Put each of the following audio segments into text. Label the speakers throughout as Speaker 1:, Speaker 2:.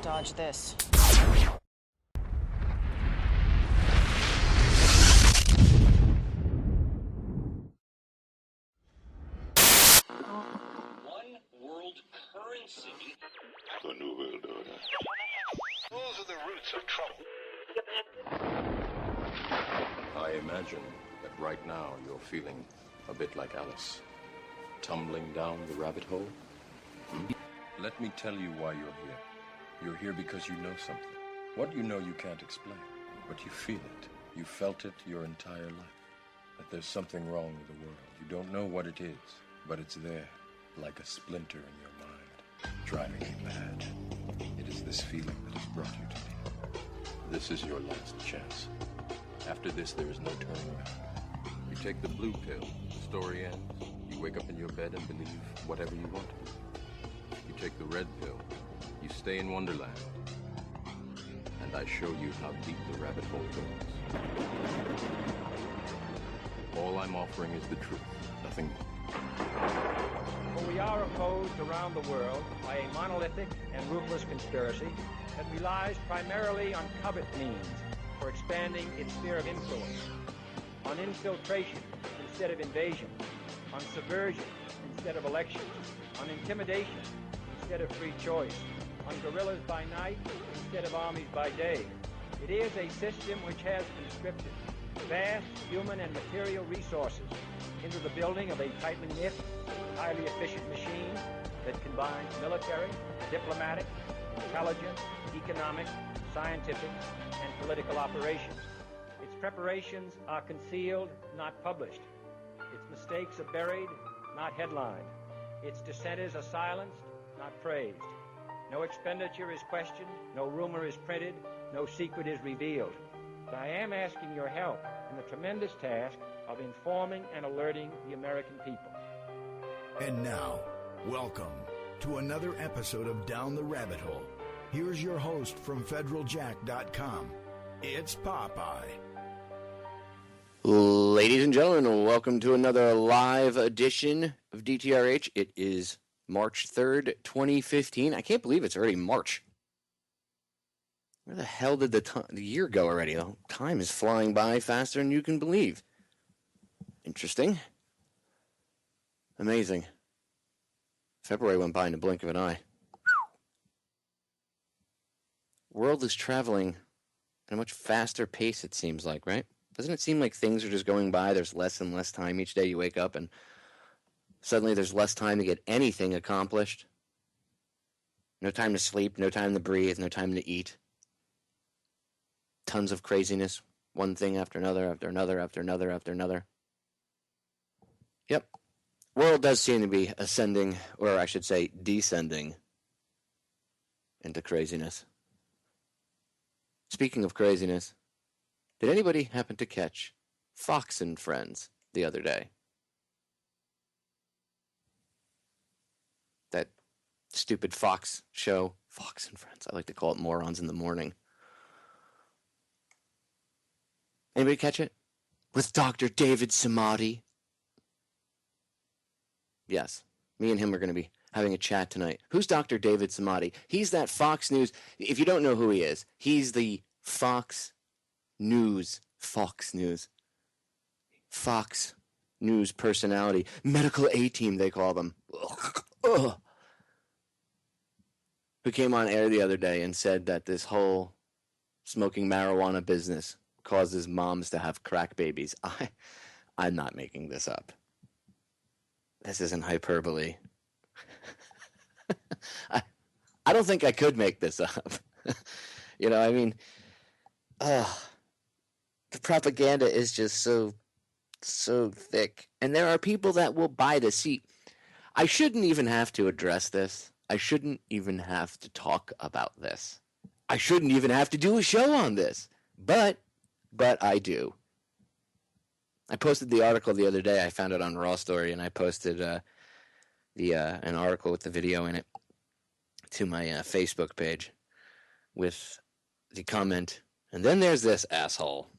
Speaker 1: Dodge this.
Speaker 2: One world currency.
Speaker 3: The New World Order.
Speaker 2: Those are the roots of trouble.
Speaker 4: I imagine that right now you're feeling a bit like Alice, tumbling down the rabbit hole. Let me tell you why you're here. You're here because you know something. What you know you can't explain, but you feel it. You felt it your entire life. That there's something wrong with the world. You don't know what it is, but it's there, like a splinter in your mind, driving you mad. It is this feeling that has brought you to me. This is your last chance. After this, there is no turning back. You take the blue pill, the story ends. You wake up in your bed and believe whatever you want to. You take the red pill, you stay in Wonderland, and I show you how deep the rabbit hole goes. All I'm offering is the truth, nothing more.
Speaker 5: For we are opposed around the world by a monolithic and ruthless conspiracy that relies primarily on covert means for expanding its sphere of influence, on infiltration instead of invasion, on subversion instead of elections, on intimidation instead of free choice, on guerrillas by night instead of armies by day. It is a system which has conscripted vast human and material resources into the building of a tightly knit, highly efficient machine that combines military, diplomatic, intelligence, economic, scientific, and political operations. Its preparations are concealed, not published. Its mistakes are buried, not headlined. Its dissenters are silenced, not praised. No expenditure is questioned, no rumor is printed, no secret is revealed. But I am asking your help in the tremendous task of informing and alerting the American people.
Speaker 6: And now, welcome to another episode of Down the Rabbit Hole. Here's your host from federaljack.com. It's Popeye.
Speaker 7: Ladies and gentlemen, welcome to another live edition of DTRH. It is March 3rd, 2015. I can't believe it's already March. Where the hell did the year go already? The time is flying by faster than you can believe. Interesting. Amazing. February went by in the blink of an eye. World is traveling at a much faster pace, it seems like, right? Doesn't it seem like things are just going by? There's less and less time each day you wake up, and suddenly there's less time to get anything accomplished. No time to sleep, no time to breathe, no time to eat. Tons of craziness, one thing after another, after another, after another, after another. Yep. World does seem to be ascending, or I should say descending, into craziness. Speaking of craziness, did anybody happen to catch Fox and Friends the other day? That stupid Fox show, Fox and Friends. I like to call it Morons in the Morning. Anybody catch it? With Dr. David Samadi? Yes, me and him are going to be having a chat tonight. Who's Dr. David Samadi? He's that Fox News. If you don't know who he is, he's the Fox News personality. Medical A-team, they call them. Ugh. Who came on air the other day and said that this whole smoking marijuana business causes moms to have crack babies. I'm not making this up. This isn't hyperbole. I don't think I could make this up. You know, I mean, the propaganda is just so thick. And there are people that will buy this. See, I shouldn't even have to address this. I shouldn't even have to talk about this. I shouldn't even have to do a show on this. But I do. I posted the article the other day. I found it on Raw Story, and I posted an article with the video in it to my Facebook page with the comment, and then there's this asshole.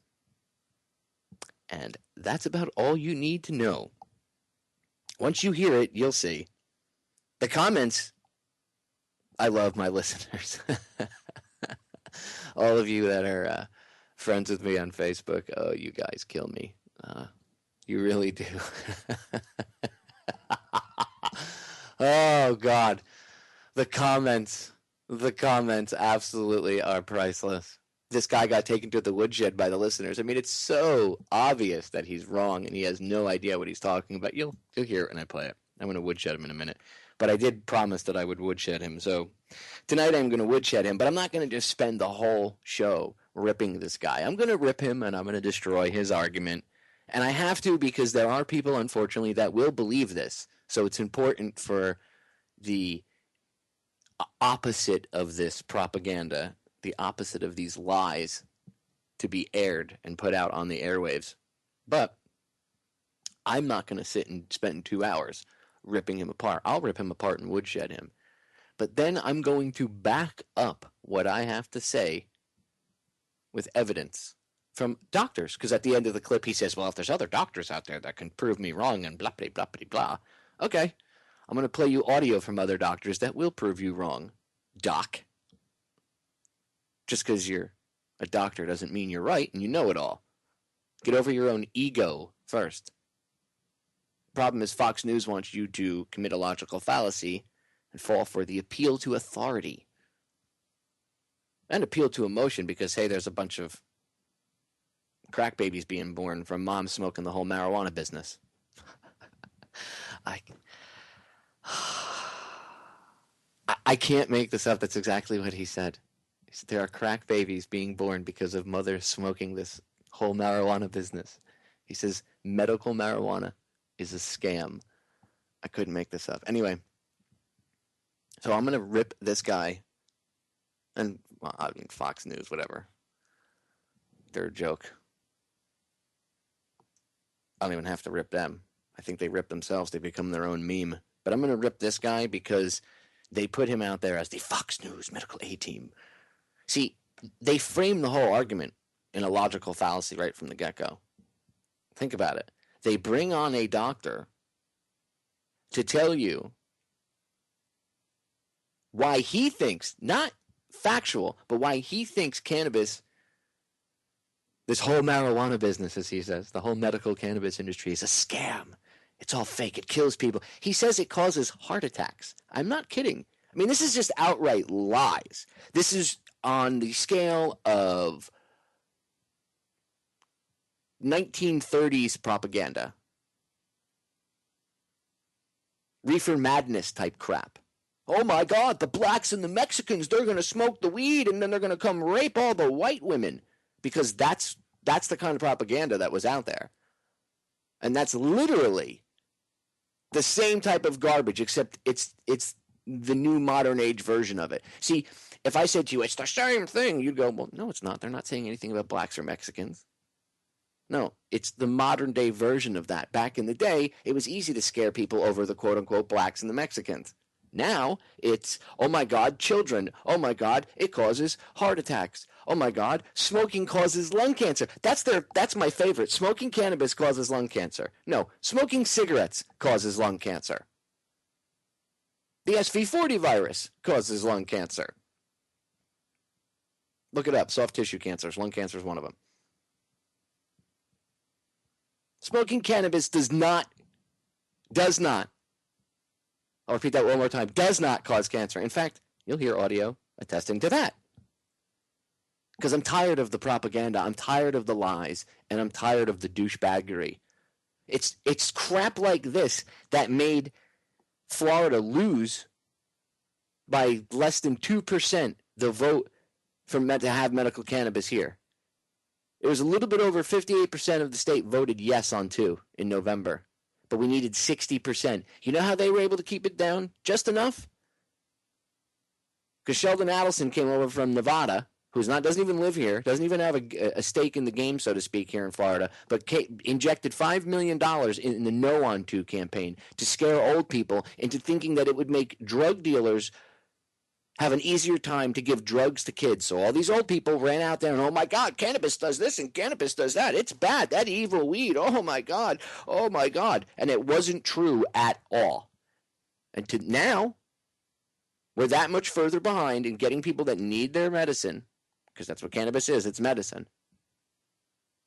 Speaker 7: And that's about all you need to know. Once you hear it, you'll see. The comments, I love my listeners. all of you that are friends with me on Facebook, oh, you guys kill me. You really do. Oh, God. The comments absolutely are priceless. This guy got taken to the woodshed by the listeners. I mean, it's so obvious that he's wrong and he has no idea what he's talking about. You'll hear it when I play it. I'm going to woodshed him in a minute. But I did promise that I would woodshed him. So tonight I'm going to woodshed him, but I'm not going to just spend the whole show ripping this guy. I'm going to rip him and I'm going to destroy his argument. And I have to because there are people, unfortunately, that will believe this. So it's important for the opposite of this propaganda, the opposite of these lies, to be aired and put out on the airwaves. But I'm not going to sit and spend 2 hours ripping him apart. I'll rip him apart and woodshed him. But then I'm going to back up what I have to say with evidence from doctors. Because at the end of the clip, he says, well, if there's other doctors out there that can prove me wrong and blah, blah, blah, blah, blah. Okay, I'm going to play you audio from other doctors that will prove you wrong, doc. Just because you're a doctor doesn't mean you're right and you know it all. Get over your own ego first. Problem is, Fox News wants you to commit a logical fallacy and fall for the appeal to authority. And appeal to emotion because, hey, there's a bunch of crack babies being born from moms smoking the whole marijuana business. I can't make this up. That's exactly what he said. He said there are crack babies being born because of mothers smoking this whole marijuana business. He says medical marijuana is a scam. I couldn't make this up. Anyway, so I'm going to rip this guy. And, well, I mean, Fox News, whatever. They're a joke. I don't even have to rip them. I think they rip themselves. They become their own meme. But I'm going to rip this guy because they put him out there as the Fox News medical A-team. See, they frame the whole argument in a logical fallacy right from the get-go. Think about it. They bring on a doctor to tell you why he thinks, not factual, but why he thinks cannabis, this whole marijuana business, as he says, the whole medical cannabis industry is a scam. It's all fake. It kills people. He says it causes heart attacks. I'm not kidding. I mean, this is just outright lies. This is on the scale of 1930s propaganda. Reefer Madness type crap. Oh my God, the blacks and the Mexicans, they're going to smoke the weed and then they're going to come rape all the white women. Because that's the kind of propaganda that was out there. And that's literally the same type of garbage, except it's the new modern age version of it. See, if I said to you, it's the same thing, you'd go, well, no, it's not. They're not saying anything about blacks or Mexicans. No, it's the modern day version of that. Back in the day, it was easy to scare people over the quote-unquote blacks and the Mexicans. Now, it's, oh my God, children. Oh my God, it causes heart attacks. Oh my God, smoking causes lung cancer. That's my favorite. Smoking cannabis causes lung cancer. No, smoking cigarettes causes lung cancer. The SV40 virus causes lung cancer. Look it up, soft tissue cancers. Lung cancer is one of them. Smoking cannabis does not, I'll repeat that one more time, does not cause cancer. In fact, you'll hear audio attesting to that. Because I'm tired of the propaganda, I'm tired of the lies, and I'm tired of the douchebaggery. It's crap like this that made Florida lose by less than 2% the vote to have medical cannabis here. It was a little bit over 58% of the state voted yes on 2 in November. But we needed 60%. You know how they were able to keep it down? Just enough? Because Sheldon Adelson came over from Nevada, doesn't even live here, doesn't even have a stake in the game, so to speak, here in Florida, but injected $5 million in the No on 2 campaign to scare old people into thinking that it would make drug dealers have an easier time to give drugs to kids. So all these old people ran out there and, oh my God, cannabis does this and cannabis does that. It's bad. That evil weed. Oh my God. Oh my God. And it wasn't true at all. And to now, we're that much further behind in getting people that need their medicine because that's what cannabis is. It's medicine.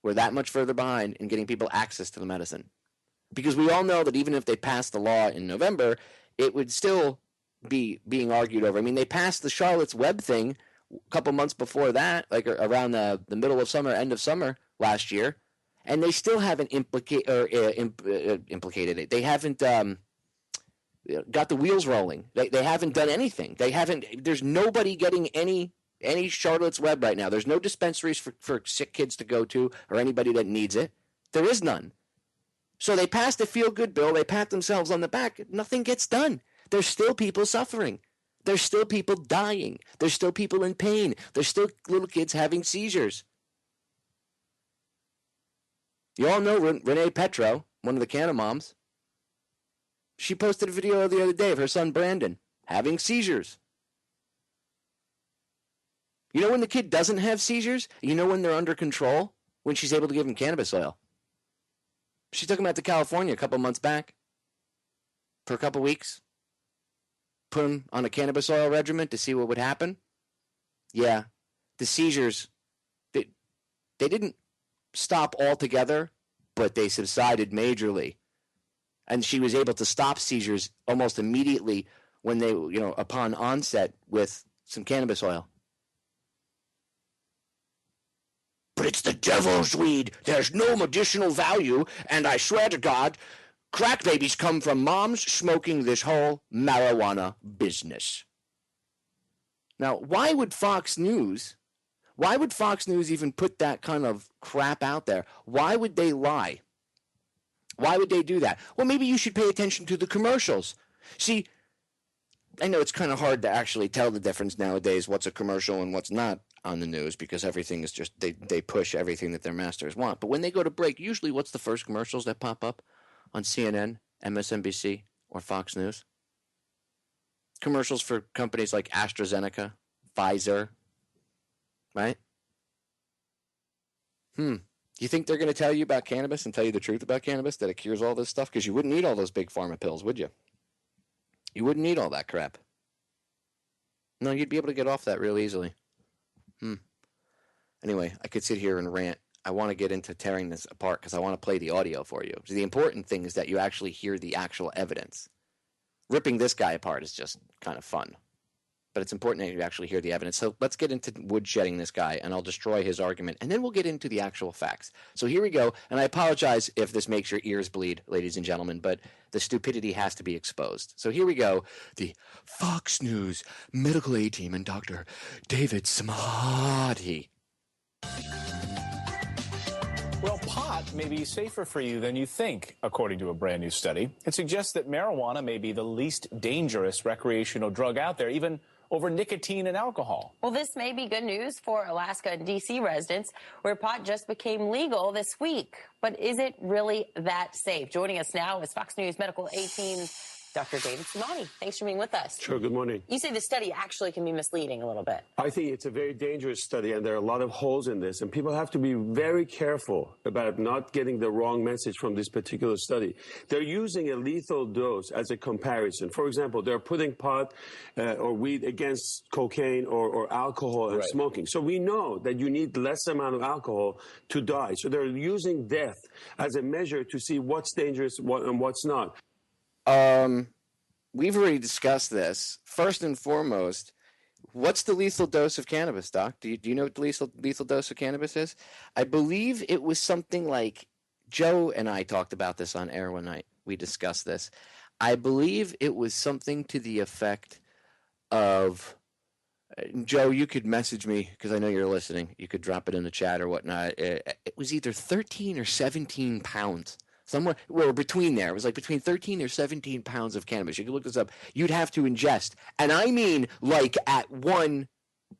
Speaker 7: We're that much further behind in getting people access to the medicine. Because we all know that even if they passed the law in November, it would still be being argued over. I mean, they passed the Charlotte's Web thing a couple months before that, like around the middle of summer, end of summer last year, and they still haven't implicated it. They haven't got the wheels rolling. They haven't done anything. There's nobody getting any Charlotte's Web right now. There's no dispensaries for sick kids to go to or anybody that needs it. There is none. So they passed a feel-good bill. They pat themselves on the back. Nothing gets done. There's still people suffering. There's still people dying. There's still people in pain. There's still little kids having seizures. You all know Renee Petro, one of the Canna moms. She posted a video the other day of her son Brandon having seizures. You know when the kid doesn't have seizures? You know when they're under control? When she's able to give him cannabis oil. She took him out to California a couple months back for a couple weeks. Put him on a cannabis oil regimen to see what would happen. Yeah, the seizures, they didn't stop altogether, but they subsided majorly. And she was able to stop seizures almost immediately when they, upon onset with some cannabis oil. But it's the devil's weed. There's no medicinal value, and I swear to God, crack babies come from moms smoking this whole marijuana business. Now, why would Fox News even put that kind of crap out there? Why would they lie? Why would they do that? Well, maybe you should pay attention to the commercials. See, I know it's kind of hard to actually tell the difference nowadays, what's a commercial and what's not on the news, because everything is just, they push everything that their masters want. But when they go to break, usually what's the first commercials that pop up on CNN, MSNBC, or Fox News? Commercials for companies like AstraZeneca, Pfizer, right? You think they're going to tell you about cannabis and tell you the truth about cannabis, that it cures all this stuff? Because you wouldn't need all those big pharma pills, would you? You wouldn't need all that crap. No, you'd be able to get off that real easily. Anyway, I could sit here and rant. I want to get into tearing this apart because I want to play the audio for you. So the important thing is that you actually hear the actual evidence. Ripping this guy apart is just kind of fun. But it's important that you actually hear the evidence. So let's get into woodshedding this guy, and I'll destroy his argument, and then we'll get into the actual facts. So here we go, and I apologize if this makes your ears bleed, ladies and gentlemen, but the stupidity has to be exposed. So here we go. The Fox News Medical Aid Team and Dr. David Samadi.
Speaker 1: Well, pot may be safer for you than you think, according to a brand new study. It suggests that marijuana may be the least dangerous recreational drug out there, even over nicotine and alcohol.
Speaker 8: Well, this may be good news for Alaska and D.C. residents, where pot just became legal this week. But is it really that safe? Joining us now is Fox News Medical Aid Team Dr. David Samadi. Thanks for being with us.
Speaker 9: Sure, good morning.
Speaker 8: You say the study actually can be misleading a little bit.
Speaker 9: I think it's a very dangerous study, and there are a lot of holes in this, and people have to be very careful about not getting the wrong message from this particular study. They're using a lethal dose as a comparison. For example, they're putting pot or weed against cocaine or alcohol and smoking. So we know that you need less amount of alcohol to die. So they're using death as a measure to see what's dangerous and what's not.
Speaker 7: We've already discussed this. First and foremost, what's the lethal dose of cannabis, Doc? Do you know what the lethal dose of cannabis is? I believe it was something like, Joe and I talked about this on air one night. We discussed this. I believe it was something to the effect of, Joe, you could message me because I know you're listening. You could drop it in the chat or whatnot. It was either 13 or 17 pounds. Somewhere, well, between there. It was like between 13 or 17 pounds of cannabis. You can look this up. You'd have to ingest. And I mean like at one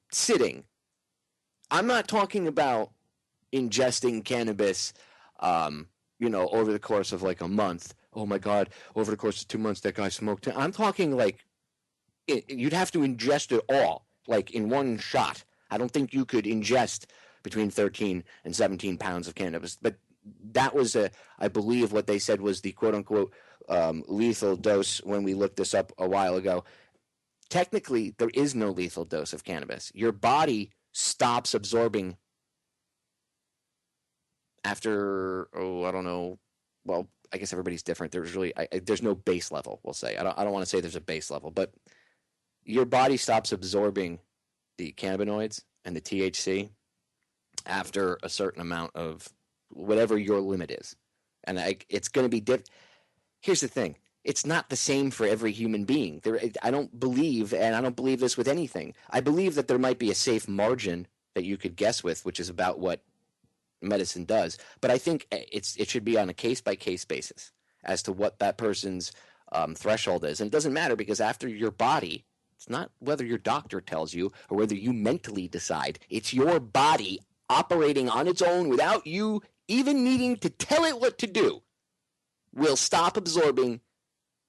Speaker 7: sitting. I'm not talking about ingesting cannabis, over the course of like a month. Oh, my God, over the course of 2 months, that guy smoked. I'm talking like you'd have to ingest it all, like in one shot. I don't think you could ingest between 13 and 17 pounds of cannabis. But that was, I believe, what they said was the quote-unquote lethal dose when we looked this up a while ago. Technically, there is no lethal dose of cannabis. Your body stops absorbing after, I don't know. Well, I guess everybody's different. There's really, there's no base level, we'll say. I don't want to say there's a base level, but your body stops absorbing the cannabinoids and the THC after a certain amount of whatever your limit is. And it's going to be different. Here's the thing. It's not the same for every human being. I don't believe, and I don't believe this with anything. I believe that there might be a safe margin that you could guess with, which is about what medicine does. But I think it should be on a case-by-case basis as to what that person's threshold is. And it doesn't matter, because after your body, it's not whether your doctor tells you or whether you mentally decide. It's your body operating on its own without you even needing to tell it what to do, will stop absorbing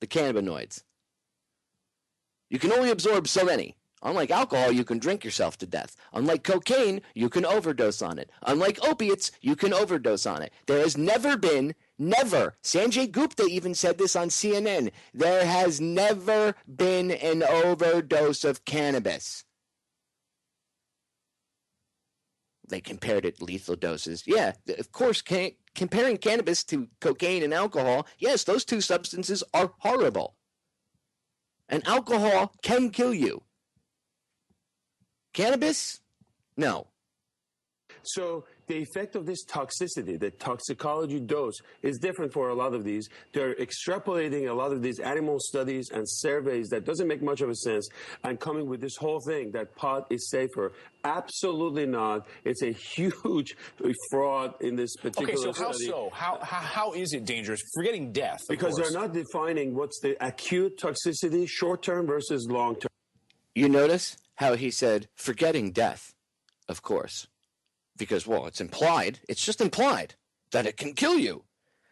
Speaker 7: the cannabinoids. You can only absorb so many. Unlike alcohol, you can drink yourself to death. Unlike cocaine, you can overdose on it. Unlike opiates, you can overdose on it. There has never been, Sanjay Gupta even said this on CNN, there has never been an overdose of cannabis. They compared it lethal doses. Yeah, of course, comparing cannabis to cocaine and alcohol, yes, those two substances are horrible. And alcohol can kill you. Cannabis? No.
Speaker 9: So the effect of this toxicity, the toxicology dose, is different for a lot of these. They're extrapolating a lot of these animal studies and surveys that doesn't make much of a sense and coming with this whole thing that pot is safer. Absolutely not. It's a huge fraud in this particular study.
Speaker 1: Okay, so how so? How is it dangerous? Forgetting death,
Speaker 9: because they're not defining what's the acute toxicity, short-term versus long-term.
Speaker 7: You notice how he said, forgetting death, of course. Because, well, it's implied. It's just implied that it can kill you.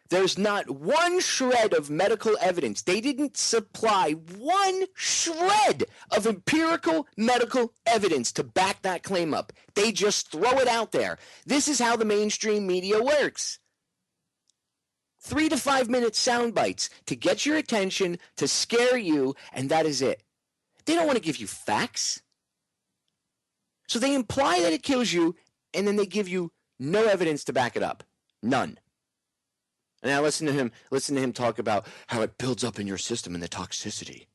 Speaker 7: There's not one shred of medical evidence. They didn't supply one shred of empirical medical evidence to back that claim up. They just throw it out there. This is how the mainstream media works. 3 to 5 minute sound bites to get your attention, to scare you, and that is it. They don't want to give you facts. So they imply that it kills you, and then they give you no evidence to back it up. None. And now listen to him talk about how it builds up in your system and the toxicity.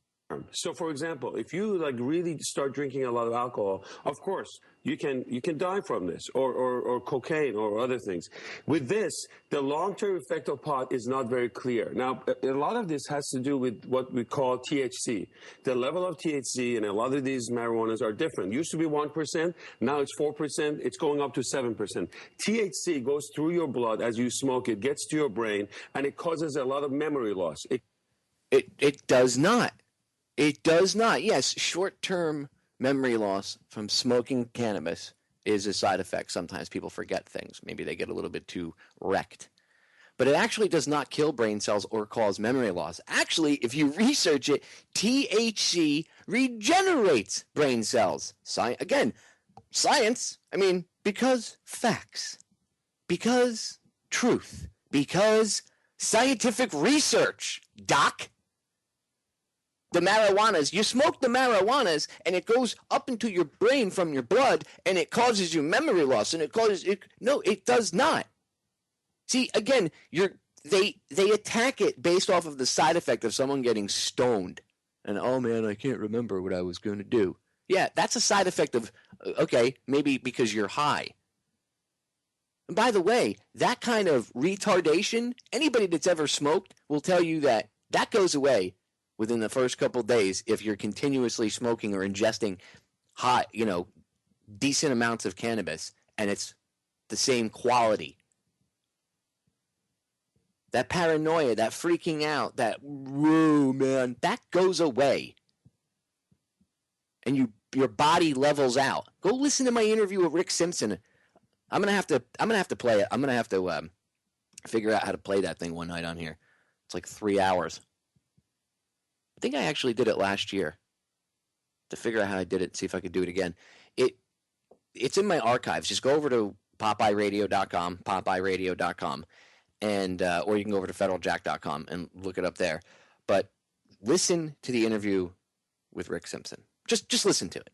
Speaker 9: So, for example, if you really start drinking a lot of alcohol, of course, you can die from this, or cocaine or other things. With this, the long-term effect of pot is not very clear. Now, a lot of this has to do with what we call THC. The level of THC in a lot of these marijuanas are different. It used to be 1%, now it's 4%, it's going up to 7%. THC goes through your blood as you smoke, it gets to your brain, and it causes a lot of memory loss.
Speaker 7: It does not. It does not. Yes, short-term memory loss from smoking cannabis is a side effect. Sometimes people forget things. Maybe they get a little bit too wrecked. But it actually does not kill brain cells or cause memory loss. Actually, if you research it, THC regenerates brain cells. Again, science. I mean, because facts. Because truth. Because scientific research, Doc. The marijuanas, you smoke the marijuanas and it goes up into your brain from your blood and it causes you memory loss and no, it does not. See, again, they attack it based off of the side effect of someone getting stoned. And, oh man, I can't remember what I was going to do. Yeah, that's a side effect of, okay, maybe because you're high. And by the way, that kind of retardation, anybody that's ever smoked will tell you that goes away within the first couple of days if you're continuously smoking or ingesting high, decent amounts of cannabis, and it's the same quality. That paranoia, that freaking out, that, whoa, man, that goes away. And your body levels out. Go listen to my interview with Rick Simpson. I'm gonna have to play it. I'm gonna have to figure out how to play that thing one night on here. It's like 3 hours. I think I actually did it last year. To figure out how I did it, see if I could do it again. It's in my archives. Just go over to popeyeradio.com, and or you can go over to federaljack.com and look it up there. But listen to the interview with Rick Simpson. Just listen to it.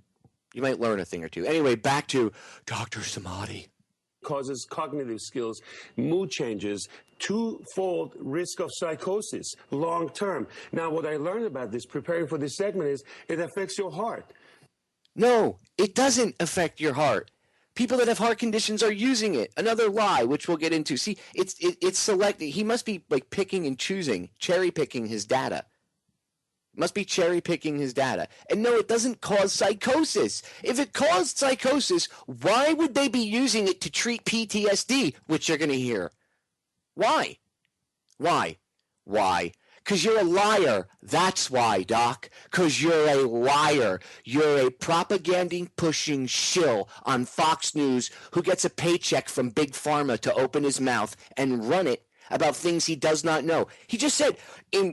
Speaker 7: You might learn a thing or two. Anyway, back to Dr. Samadi.
Speaker 9: Causes cognitive skills, mood changes, twofold risk of psychosis, long term. Now, what I learned about this, preparing for this segment, is it affects your heart.
Speaker 7: No, it doesn't affect your heart. People that have heart conditions are using it. Another lie, which we'll get into. See, it's selected. He must be like picking and choosing, cherry picking his data. Must be cherry picking his data. And no, it doesn't cause psychosis. If it caused psychosis, why would they be using it to treat PTSD, which you're going to hear? Why? Why? Why? Because you're a liar. That's why, Doc. Because you're a liar. You're a propaganda-pushing shill on Fox News who gets a paycheck from Big Pharma to open his mouth and run it about things he does not know. He just said,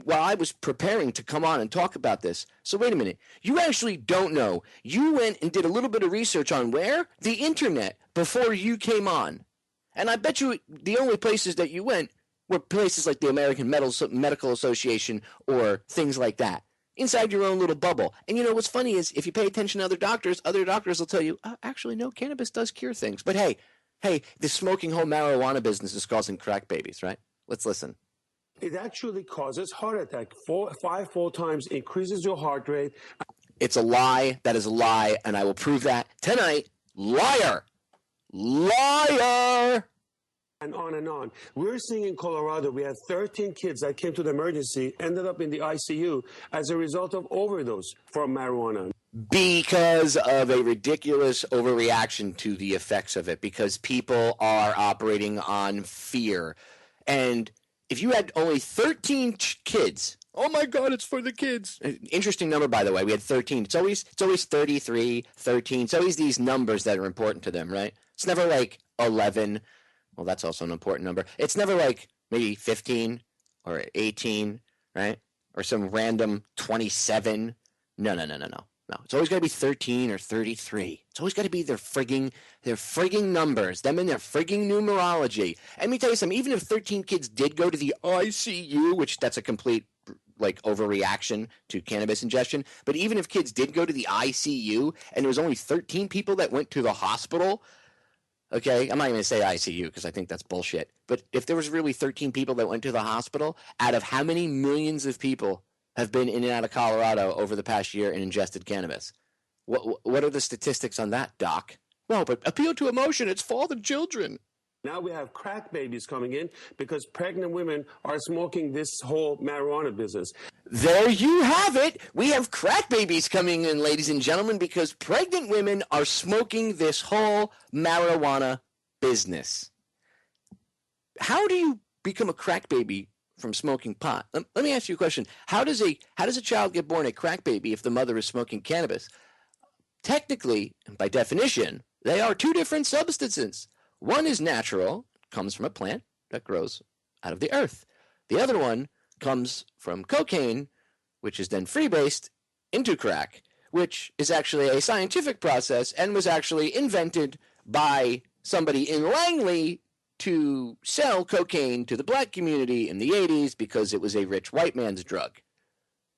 Speaker 7: while I was preparing to come on and talk about this, so wait a minute, you actually don't know. You went and did a little bit of research on where? The internet, before you came on. And I bet you the only places that you went were places like the American Medical Association or things like that, inside your own little bubble. And you know what's funny is if you pay attention to other doctors will tell you, actually, no, cannabis does cure things. But hey, the smoking whole marijuana business is causing crack babies, right? Let's listen.
Speaker 9: It actually causes heart attack. 5-fold times increases your heart rate.
Speaker 7: It's a lie. That is a lie, and I will prove that tonight. Liar! Liar!
Speaker 9: And on and on. We're seeing in Colorado, we had 13 kids that came to the emergency, ended up in the ICU as a result of overdose from marijuana.
Speaker 7: Because of a ridiculous overreaction to the effects of it, because people are operating on fear. And if you had only 13 kids, oh my God, it's for the kids. Interesting number, by the way. We had 13. It's always 33, 13. It's always these numbers that are important to them, right? It's never like 11. Well, that's also an important number. It's never like maybe 15 or 18, right? Or some random 27. No. No, it's always got to be 13 or 33. It's always got to be their frigging numbers, them and their frigging numerology. And let me tell you something, even if 13 kids did go to the ICU, which that's a complete like overreaction to cannabis ingestion, but even if kids did go to the ICU and there was only 13 people that went to the hospital, okay, I'm not even going to say ICU because I think that's bullshit, but if there was really 13 people that went to the hospital, out of how many millions of people have been in and out of Colorado over the past year and ingested cannabis? What are the statistics on that, Doc? Well, but appeal to emotion, it's for the children.
Speaker 9: Now we have crack babies coming in because pregnant women are smoking this whole marijuana business.
Speaker 7: There you have it. We have crack babies coming in, ladies and gentlemen, because pregnant women are smoking this whole marijuana business. How do you become a crack baby from smoking pot? Let me ask you a question. How does a child get born a crack baby if the mother is smoking cannabis? Technically, and by definition, they are two different substances. One is natural, comes from a plant that grows out of the earth. The other one comes from cocaine, which is then freebased into crack, which is actually a scientific process and was actually invented by somebody in Langley to sell cocaine to the black community in the 80s because it was a rich white man's drug.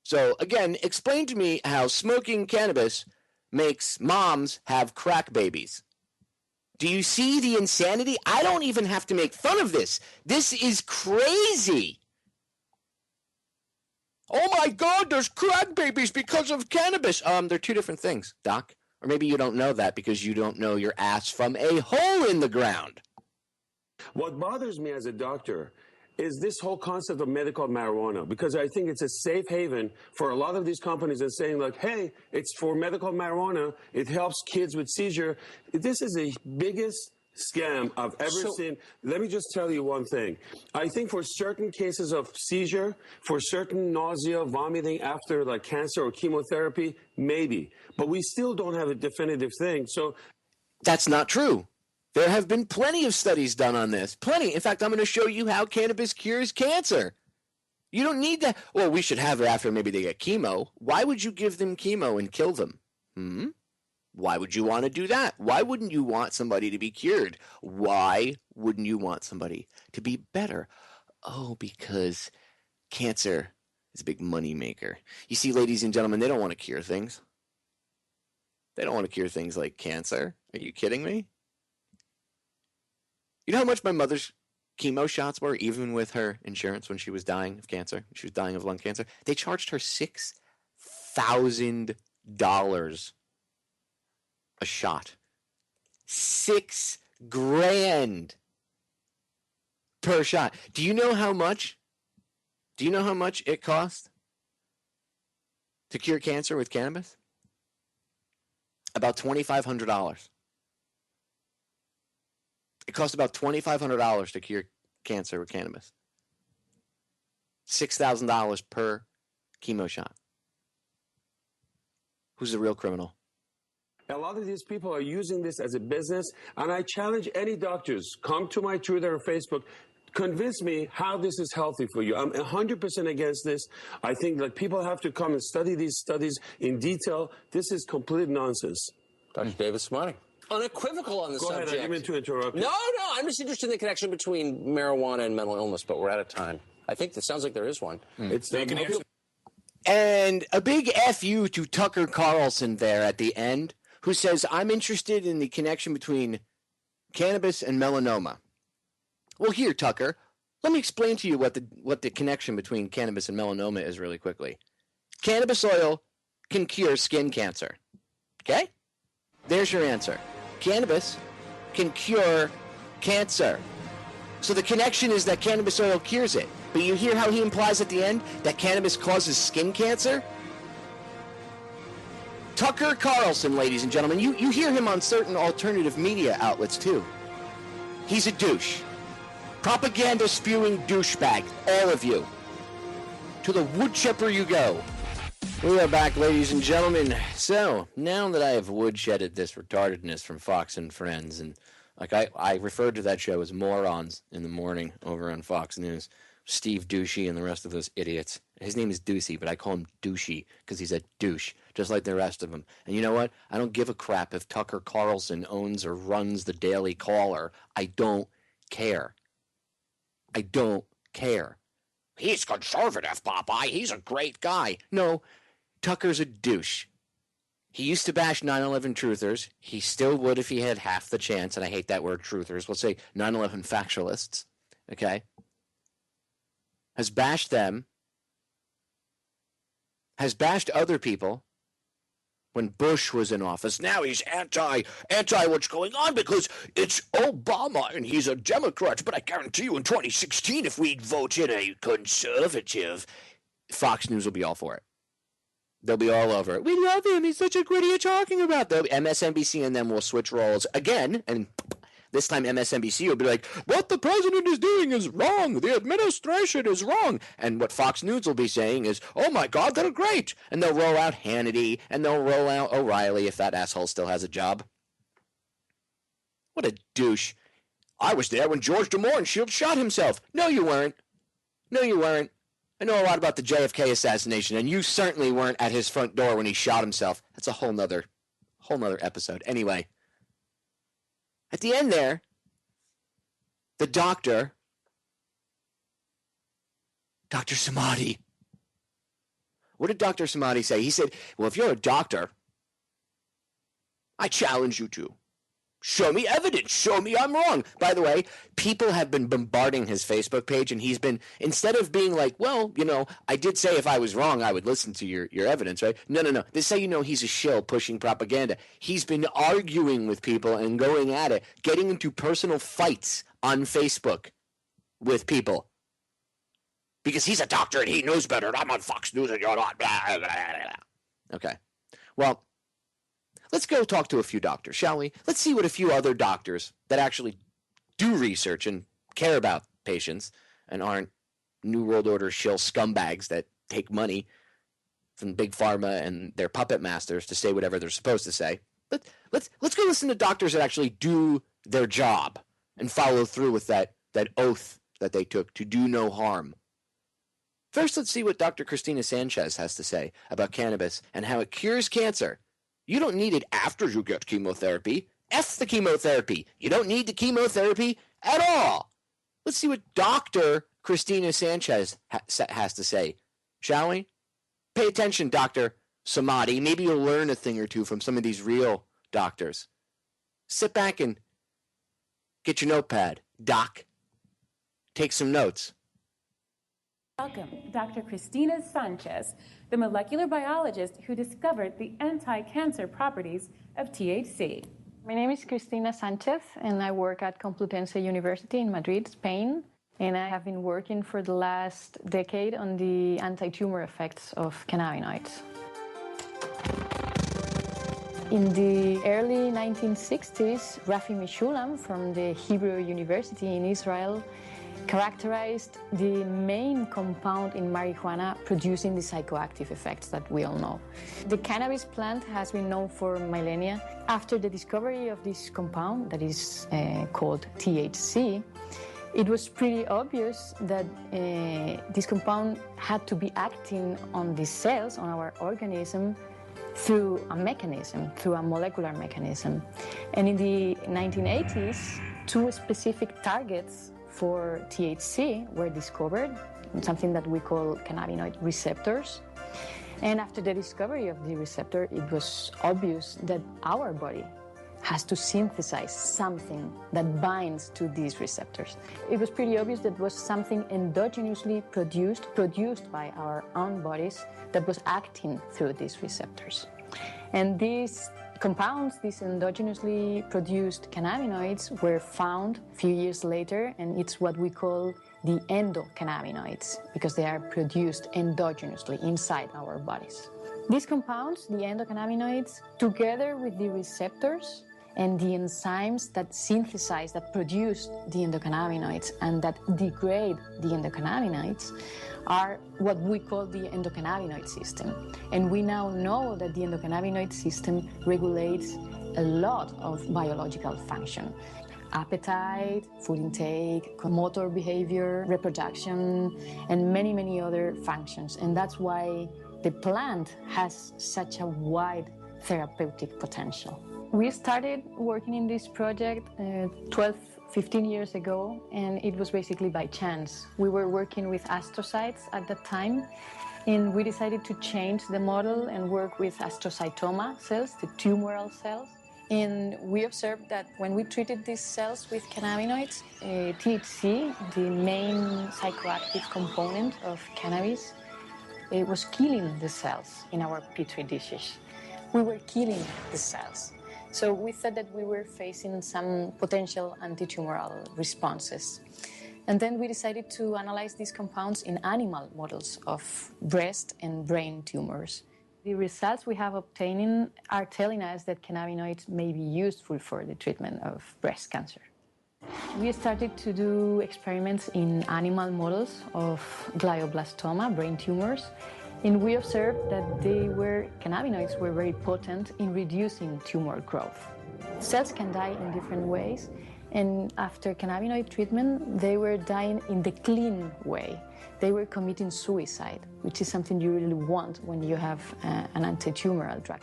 Speaker 7: So again, explain to me how smoking cannabis makes moms have crack babies. Do you see the insanity? I don't even have to make fun of this. This is crazy. Oh my God, there's crack babies because of cannabis. They're two different things, Doc. Or maybe you don't know that because you don't know your ass from a hole in the ground.
Speaker 9: What bothers me as a doctor is this whole concept of medical marijuana, because I think it's a safe haven for a lot of these companies and saying like, hey, it's for medical marijuana. It helps kids with seizure. This is the biggest scam I've ever seen. Let me just tell you one thing. I think for certain cases of seizure, for certain nausea, vomiting after like cancer or chemotherapy, maybe. But we still don't have a definitive thing. So
Speaker 7: that's not true. There have been plenty of studies done on this. Plenty. In fact, I'm going to show you how cannabis cures cancer. You don't need that. Well, we should have it after maybe they get chemo. Why would you give them chemo and kill them? Why would you want to do that? Why wouldn't you want somebody to be cured? Why wouldn't you want somebody to be better? Oh, because cancer is a big money maker. You see, ladies and gentlemen, they don't want to cure things. They don't want to cure things like cancer. Are you kidding me? You know how much my mother's chemo shots were, even with her insurance, when she was dying of cancer? She was dying of lung cancer. They charged her $6,000 a shot. $6,000 per shot. Do you know how much? Do you know how much it cost to cure cancer with cannabis? About $2,500. It cost about $2,500 to cure cancer with cannabis. $6,000 per chemo shot. Who's the real criminal?
Speaker 9: A lot of these people are using this as a business, and I challenge any doctors, come to my Twitter or Facebook, convince me how this is healthy for you. I'm 100% against this. I think that people have to come and study these studies in detail. This is complete nonsense.
Speaker 10: Dr. David Samadi. Unequivocal on the
Speaker 9: Go
Speaker 10: subject.
Speaker 9: ahead, I didn't mean to interrupt you.
Speaker 10: No, I'm just interested in the connection between marijuana and mental illness, but we're out of time. I think that sounds like there is one.
Speaker 9: It's
Speaker 7: And a big F you to Tucker Carlson there at the end, who says, I'm interested in the connection between cannabis and melanoma. Well, here, Tucker, let me explain to you what the connection between cannabis and melanoma is really quickly. Cannabis oil can cure skin cancer. Okay? There's your answer. Cannabis can cure cancer. So the connection is that cannabis oil cures it. But you hear how he implies at the end that cannabis causes skin cancer? Tucker Carlson, ladies and gentlemen, you hear him on certain alternative media outlets too. He's a douche. Propaganda spewing douchebag, all of you. To the wood chipper you go. We are back, ladies and gentlemen. So, now that I have woodshedded this retardedness from Fox and Friends, and like I referred to that show as Morons in the morning over on Fox News, Steve Douchey and the rest of those idiots. His name is Ducey, but I call him Douchey because he's a douche, just like the rest of them. And you know what? I don't give a crap if Tucker Carlson owns or runs the Daily Caller. I don't care. I don't care. He's conservative, Popeye. He's a great guy. No, Tucker's a douche. He used to bash 9/11 truthers. He still would if he had half the chance, and I hate that word truthers. We'll say 9/11 factualists, okay? Has bashed them, has bashed other people when Bush was in office. Now he's anti what's going on because it's Obama and he's a Democrat. But I guarantee you in 2016, if we voted a conservative, Fox News will be all for it. They'll be all over it. We love him. He's such a what are you talking about? MSNBC and them will switch roles again, and this time MSNBC will be like, what the president is doing is wrong. The administration is wrong. And what Fox News will be saying is, oh my God, they're great. And they'll roll out Hannity, and they'll roll out O'Reilly if that asshole still has a job. What a douche. I was there when George DeMorenschildt shot himself. No, you weren't. No, you weren't. I know a lot about the JFK assassination, and you certainly weren't at his front door when he shot himself. That's a whole nother episode. Anyway. At the end there, the Dr. Samadi. What did Dr. Samadi say? He said, well, if you're a doctor, I challenge you to. Show me evidence. Show me I'm wrong. By the way, people have been bombarding his Facebook page, and he's been, instead of being like, well, you know, I did say if I was wrong, I would listen to your evidence, right? No. They say, you know, he's a shill pushing propaganda. He's been arguing with people and going at it, getting into personal fights on Facebook with people. Because he's a doctor and he knows better, and I'm on Fox News and you're not. Blah, blah, blah, blah. Okay. Well, let's go talk to a few doctors, shall we? Let's see what a few other doctors that actually do research and care about patients and aren't New World Order shill scumbags that take money from Big Pharma and their puppet masters to say whatever they're supposed to say. Let's go listen to doctors that actually do their job and follow through with that oath that they took to do no harm. First, let's see what Dr. Christina Sanchez has to say about cannabis and how it cures cancer. You don't need it after you get chemotherapy. F the chemotherapy. You don't need the chemotherapy at all. Let's see what Dr. Christina Sanchez has to say, shall we? Pay attention, doctor. Samadi. Maybe you'll learn a thing or two from some of these real doctors. Sit back and get your notepad, Doc. Take some notes.
Speaker 11: Welcome, Dr. Cristina Sanchez, the molecular biologist who discovered the anti-cancer properties of THC.
Speaker 12: My name is Cristina Sanchez, and I work at Complutense University in Madrid, Spain. And I have been working for the last decade on the anti-tumor effects of cannabinoids. In the early 1960s, Rafi Meshulam from the Hebrew University in Israel characterized the main compound in marijuana producing the psychoactive effects that we all know. The cannabis plant has been known for millennia. After the discovery of this compound that is called THC, it was pretty obvious that this compound had to be acting on the cells, on our organism, through a mechanism, through a molecular mechanism. And in the 1980s, two specific targets for THC were discovered, something that we call cannabinoid receptors. And after the discovery of the receptor, it was obvious that our body has to synthesize something that binds to these receptors. It was pretty obvious that was something endogenously produced by our own bodies that was acting through these receptors. And these compounds, these endogenously produced cannabinoids, were found a few years later, and it's what we call the endocannabinoids, because they are produced endogenously inside our bodies. These compounds, the endocannabinoids, together with the receptors and the enzymes that synthesize, that produce the endocannabinoids and that degrade the endocannabinoids, are what we call the endocannabinoid system. And we now know that the endocannabinoid system regulates a lot of biological function. Appetite, food intake, motor behavior, reproduction, and many, many other functions. And that's why the plant has such a wide therapeutic potential. We started working in this project 15 years ago, and it was basically by chance. We were working with astrocytes at that time, and we decided to change the model and work with astrocytoma cells, the tumoral cells. And we observed that when we treated these cells with cannabinoids, THC, the main psychoactive component of cannabis, it was killing the cells in our petri dishes. We were killing the cells. So we thought that we were facing some potential anti-tumoral responses. And then we decided to analyze these compounds in animal models of breast and brain tumors. The results we have obtained are telling us that cannabinoids may be useful for the treatment of breast cancer. We started to do experiments in animal models of glioblastoma, brain tumors, and we observed that cannabinoids were very potent in reducing tumor growth. Cells can die in different ways, and after cannabinoid treatment, they were dying in the clean way. They were committing suicide, which is something you really want when you have an anti-tumoral drug.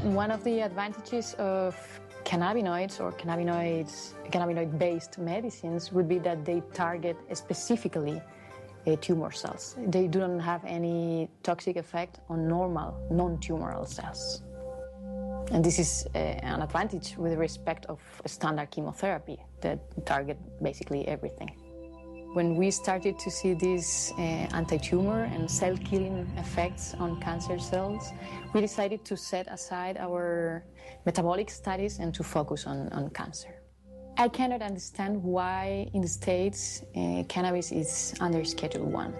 Speaker 12: One of the advantages of cannabinoids or cannabinoid-based medicines would be that they target specifically tumor cells. They do not have any toxic effect on normal, non-tumoral cells. And this is an advantage with respect of standard chemotherapy that target basically everything. When we started to see these anti-tumor and cell-killing effects on cancer cells, we decided to set aside our metabolic studies and to focus on cancer. I cannot understand why in the States cannabis is under Schedule 1,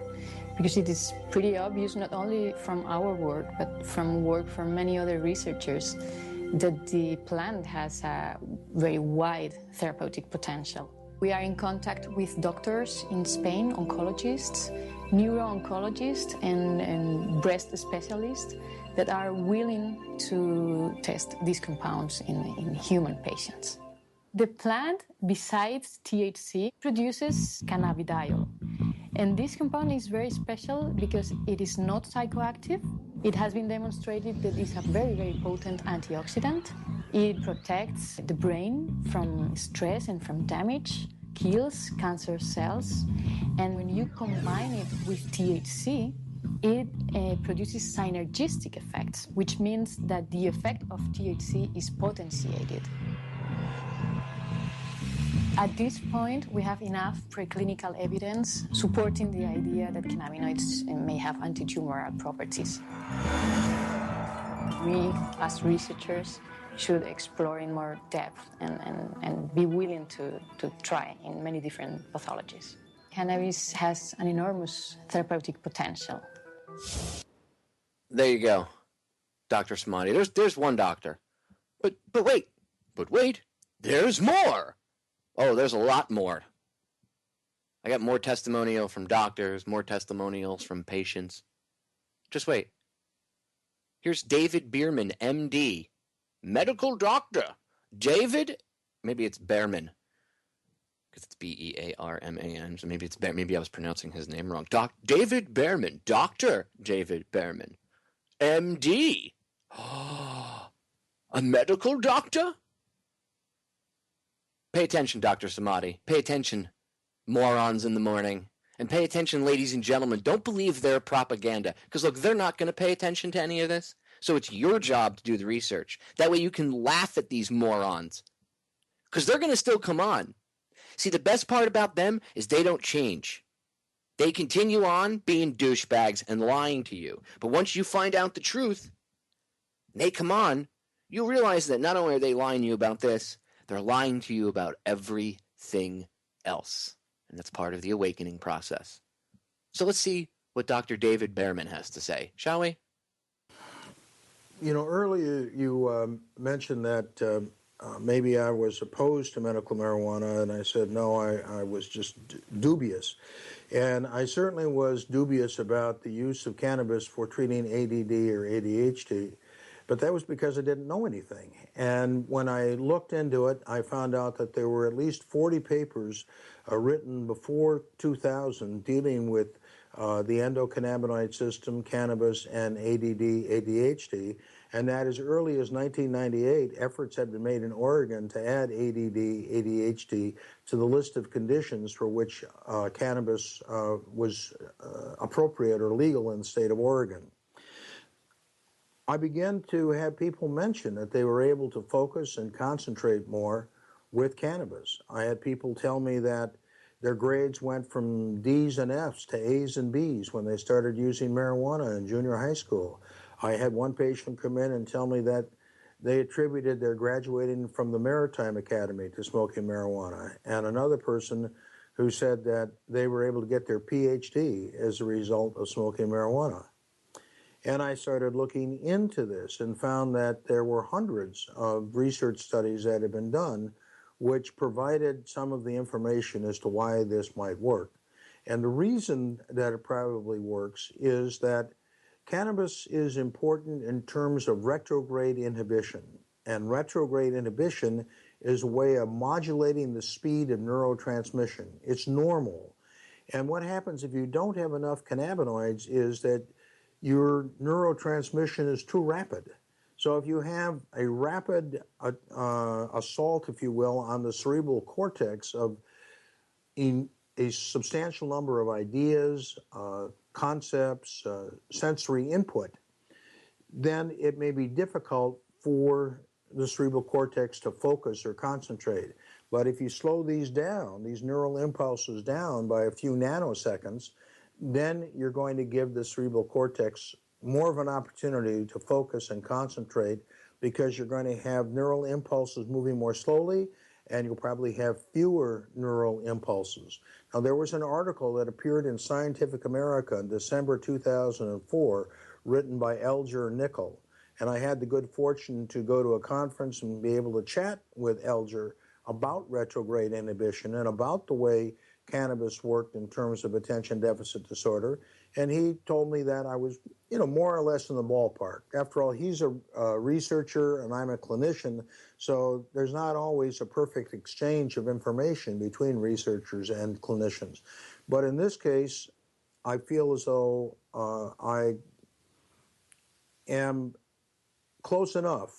Speaker 12: because it is pretty obvious, not only from our work, but from work from many other researchers, that the plant has a very wide therapeutic potential. We are in contact with doctors in Spain, oncologists, neuro-oncologists, and breast specialists that are willing to test these compounds in human patients. The plant, besides THC, produces cannabidiol. And this compound is very special because it is not psychoactive. It has been demonstrated that it's a very, very potent antioxidant. It protects the brain from stress and from damage, kills cancer cells. And when you combine it with THC, it produces synergistic effects, which means that the effect of THC is potentiated. At this point, we have enough preclinical evidence supporting the idea that cannabinoids may have anti-tumoral properties. We, as researchers, should explore in more depth and be willing to try in many different pathologies. Cannabis has an enormous therapeutic potential.
Speaker 7: There you go, Dr. Samadi. There's one doctor. But wait, there's more. Oh, there's a lot more. I got more testimonial from doctors, more testimonials from patients. Just wait. Here's David Bierman, MD, medical doctor. David, maybe it's Behrman, because it's Bearman, so maybe I was pronouncing his name wrong. David Behrman, Dr. David Behrman, MD. A medical doctor? Pay attention, Dr. Samadi. Pay attention, morons in the morning. And pay attention, ladies and gentlemen. Don't believe their propaganda. Because, look, they're not going to pay attention to any of this. So it's your job to do the research. That way you can laugh at these morons. Because they're going to still come on. See, the best part about them is they don't change. They continue on being douchebags and lying to you. But once you find out the truth, and they come on, you'll realize that not only are they lying to you about this, they're lying to you about everything else. And that's part of the awakening process. So let's see what Dr. David Behrman has to say, shall we?
Speaker 13: You know, earlier you mentioned that maybe I was opposed to medical marijuana, and I said, no, I was just dubious. And I certainly was dubious about the use of cannabis for treating ADD or ADHD. But that was because I didn't know anything. And when I looked into it, I found out that there were at least 40 papers written before 2000 dealing with the endocannabinoid system, cannabis, and ADD, ADHD. And that as early as 1998, efforts had been made in Oregon to add ADD, ADHD to the list of conditions for which cannabis was appropriate or legal in the state of Oregon. I began to have people mention that they were able to focus and concentrate more with cannabis. I had people tell me that their grades went from D's and F's to A's and B's when they started using marijuana in junior high school. I had one patient come in and tell me that they attributed their graduating from the Maritime Academy to smoking marijuana, and another person who said that they were able to get their PhD as a result of smoking marijuana. And I started looking into this and found that there were hundreds of research studies that had been done which provided some of the information as to why this might work. And the reason that it probably works is that cannabis is important in terms of retrograde inhibition. And retrograde inhibition is a way of modulating the speed of neurotransmission. It's normal. And what happens if you don't have enough cannabinoids is that your neurotransmission is too rapid. So if you have a rapid assault, if you will, on the cerebral cortex of in a substantial number of ideas, concepts, sensory input, then it may be difficult for the cerebral cortex to focus or concentrate. But if you slow these down, these neural impulses down by a few nanoseconds, then you're going to give the cerebral cortex more of an opportunity to focus and concentrate because you're going to have neural impulses moving more slowly, and you'll probably have fewer neural impulses. Now, there was an article that appeared in Scientific America in December 2004, written by Elger Nickel, and I had the good fortune to go to a conference and be able to chat with Elger about retrograde inhibition and about the way cannabis worked in terms of attention deficit disorder, and he told me that I was, more or less in the ballpark. After all, he's a researcher and I'm a clinician, so there's not always a perfect exchange of information between researchers and clinicians. But in this case, I feel as though I am close enough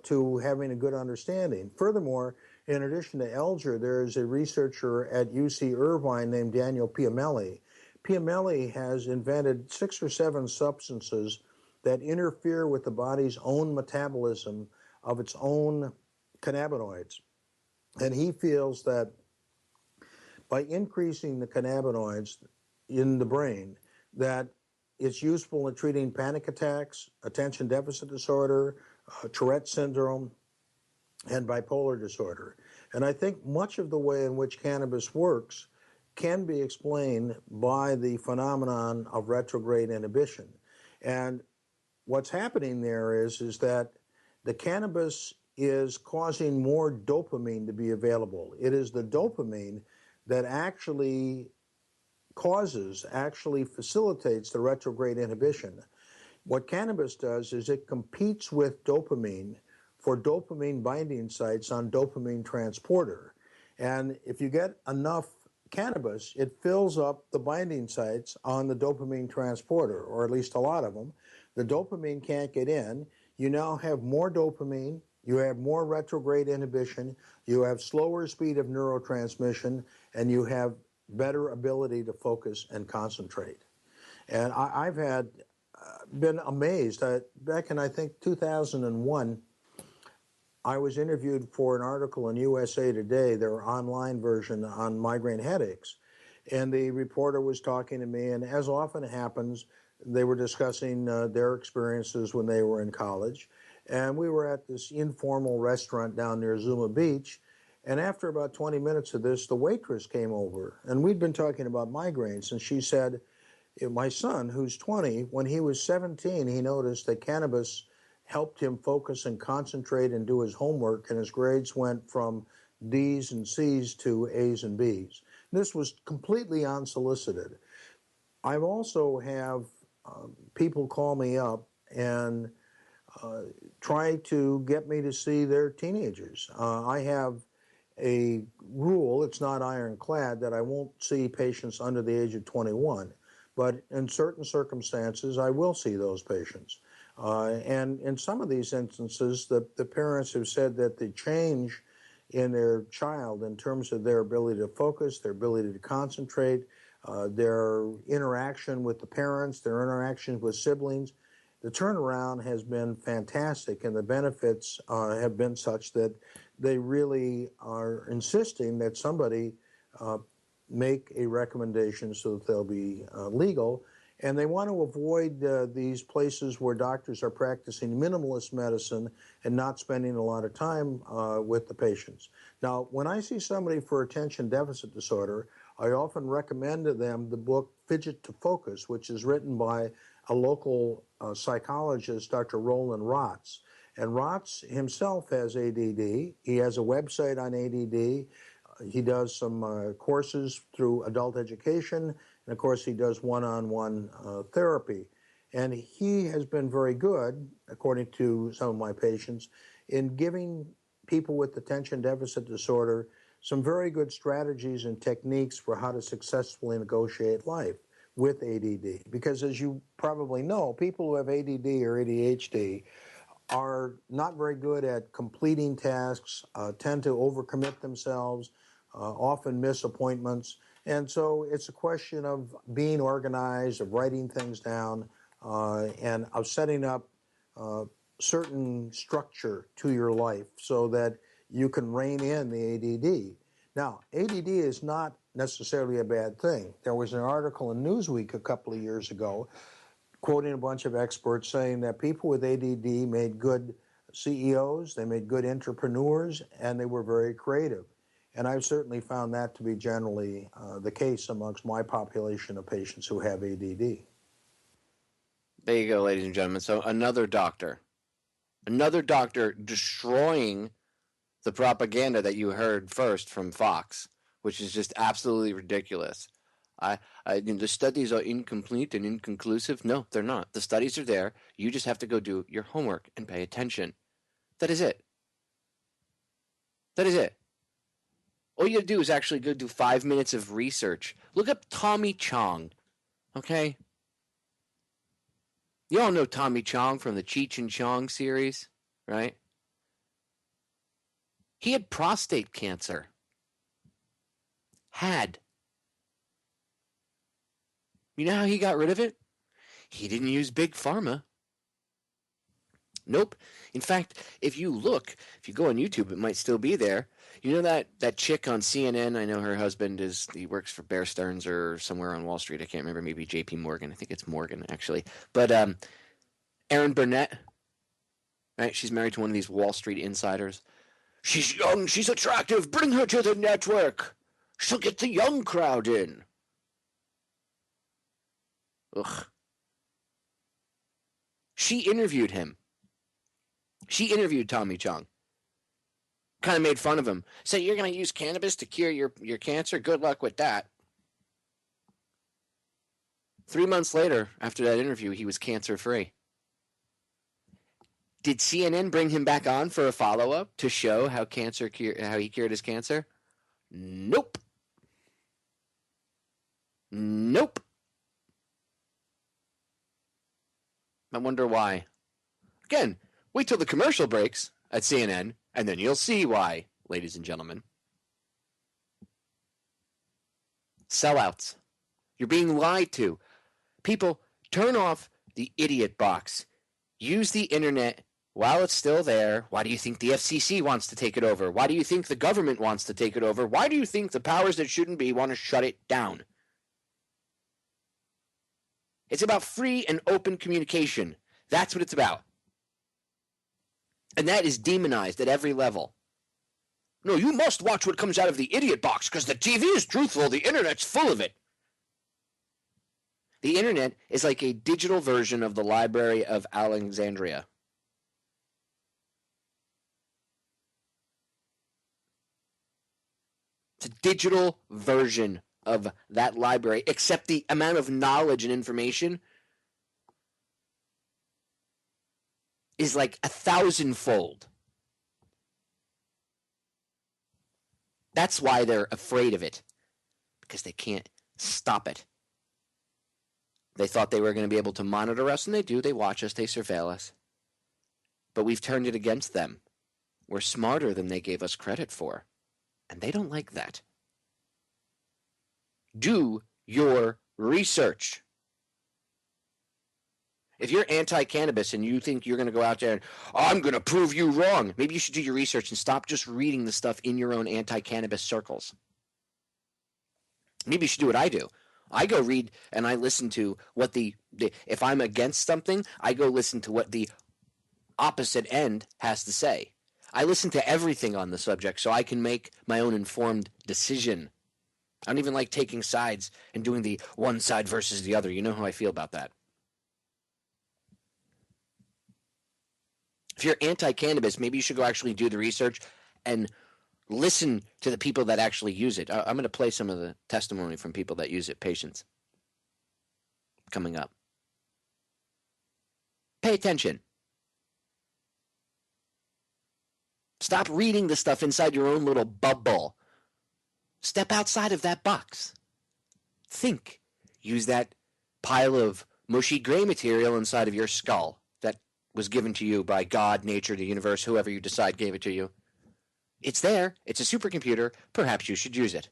Speaker 13: to having a good understanding. Furthermore, in addition to Elger, there is a researcher at UC Irvine named Daniel Piamelli. Piamelli has invented 6 or 7 substances that interfere with the body's own metabolism of its own cannabinoids. And he feels that by increasing the cannabinoids in the brain, that it's useful in treating panic attacks, attention deficit disorder, Tourette syndrome, and bipolar disorder. And I think much of the way in which cannabis works can be explained by the phenomenon of retrograde inhibition. And what's happening there is that the cannabis is causing more dopamine to be available. It is the dopamine that actually facilitates the retrograde inhibition. What cannabis does is it competes with dopamine for dopamine binding sites on dopamine transporter. And if you get enough cannabis, it fills up the binding sites on the dopamine transporter, or at least a lot of them. The dopamine can't get in. You now have more dopamine, you have more retrograde inhibition, you have slower speed of neurotransmission, and you have better ability to focus and concentrate. And I've been amazed. Back in, I think, 2001, I was interviewed for an article in USA Today, their online version on migraine headaches. And the reporter was talking to me, and as often happens, they were discussing their experiences when they were in college. And we were at this informal restaurant down near Zuma Beach. And after about 20 minutes of this, the waitress came over. And we'd been talking about migraines. And she said, my son, who's 20, when he was 17, he noticed that cannabis helped him focus and concentrate and do his homework. And his grades went from D's and C's to A's and B's. This was completely unsolicited. I also have people call me up and try to get me to see their teenagers. I have a rule, it's not ironclad, that I won't see patients under the age of 21. But in certain circumstances, I will see those patients. And in some of these instances, the parents have said that the change in their child in terms of their ability to focus, their ability to concentrate, their interaction with the parents, their interaction with siblings, the turnaround has been fantastic, and the benefits have been such that they really are insisting that somebody make a recommendation so that they'll be legal. And they want to avoid these places where doctors are practicing minimalist medicine and not spending a lot of time with the patients. Now, when I see somebody for attention deficit disorder, I often recommend to them the book Fidget to Focus, which is written by a local psychologist, Dr. Roland Rotz. And Rotz himself has ADD. He has a website on ADD. He does some courses through adult education, and of course he does one-on-one therapy. And he has been very good, according to some of my patients, in giving people with attention deficit disorder some very good strategies and techniques for how to successfully negotiate life with ADD. Because as you probably know, people who have ADD or ADHD are not very good at completing tasks, tend to overcommit themselves, often miss appointments. And so it's a question of being organized, of writing things down, and of setting up certain structure to your life so that you can rein in the ADD. Now, ADD is not necessarily a bad thing. There was an article in Newsweek a couple of years ago quoting a bunch of experts saying that people with ADD made good CEOs, they made good entrepreneurs, and they were very creative. And I've certainly found that to be generally the case amongst my population of patients who have ADD.
Speaker 7: There you go, ladies and gentlemen. So another doctor destroying the propaganda that you heard first from Fox, which is just absolutely ridiculous. The studies are incomplete and inconclusive. No, they're not. The studies are there. You just have to go do your homework and pay attention. That is it. That is it. All you have to do is actually go do 5 minutes of research. Look up Tommy Chong, okay? You all know Tommy Chong from the Cheech and Chong series, right? He had prostate cancer. You know how he got rid of it? He didn't use big pharma. Nope. In fact, if you go on YouTube, it might still be there. You know that chick on CNN? I know her husband he works for Bear Stearns or somewhere on Wall Street. I can't remember. Maybe J.P. Morgan. I think it's Morgan, actually. But Erin Burnett, right? She's married to one of these Wall Street insiders. She's young. She's attractive. Bring her to the network. She'll get the young crowd in. Ugh. She interviewed him. She interviewed Tommy Chong. Kind of made fun of him. Said, you're going to use cannabis to cure your cancer? Good luck with that. 3 months later, after that interview, he was cancer-free. Did CNN bring him back on for a follow-up to show how he cured his cancer? Nope. Nope. I wonder why. Again, wait till the commercial breaks at CNN, and then you'll see why, ladies and gentlemen. Sellouts. You're being lied to. People, turn off the idiot box. Use the internet while it's still there. Why do you think the FCC wants to take it over? Why do you think the government wants to take it over? Why do you think the powers that shouldn't be want to shut it down? It's about free and open communication. That's what it's about. And that is demonized at every level. No, you must watch what comes out of the idiot box because the TV is truthful. The internet's full of it. The internet is like a digital version of the Library of Alexandria. It's a digital version of that library, except the amount of knowledge and information is like 1,000-fold. That's why they're afraid of it, because they can't stop it. They thought they were going to be able to monitor us, and they do. They watch us, they surveil us. But we've turned it against them. We're smarter than they gave us credit for, and they don't like that. Do your research. If you're anti-cannabis and you think you're going to go out there and, I'm going to prove you wrong, maybe you should do your research and stop just reading the stuff in your own anti-cannabis circles. Maybe you should do what I do. I go read and I listen to what if I'm against something, I go listen to what the opposite end has to say. I listen to everything on the subject so I can make my own informed decision. I don't even like taking sides and doing the one side versus the other. You know how I feel about that. If you're anti-cannabis, maybe you should go actually do the research and listen to the people that actually use it. I'm going to play some of the testimony from people that use it, patients, coming up. Pay attention. Stop reading the stuff inside your own little bubble. Step outside of that box. Think. Use that pile of mushy gray material inside of your skull that was given to you by God, nature, the universe, whoever you decide gave it to you. It's there. It's a supercomputer. Perhaps you should use it.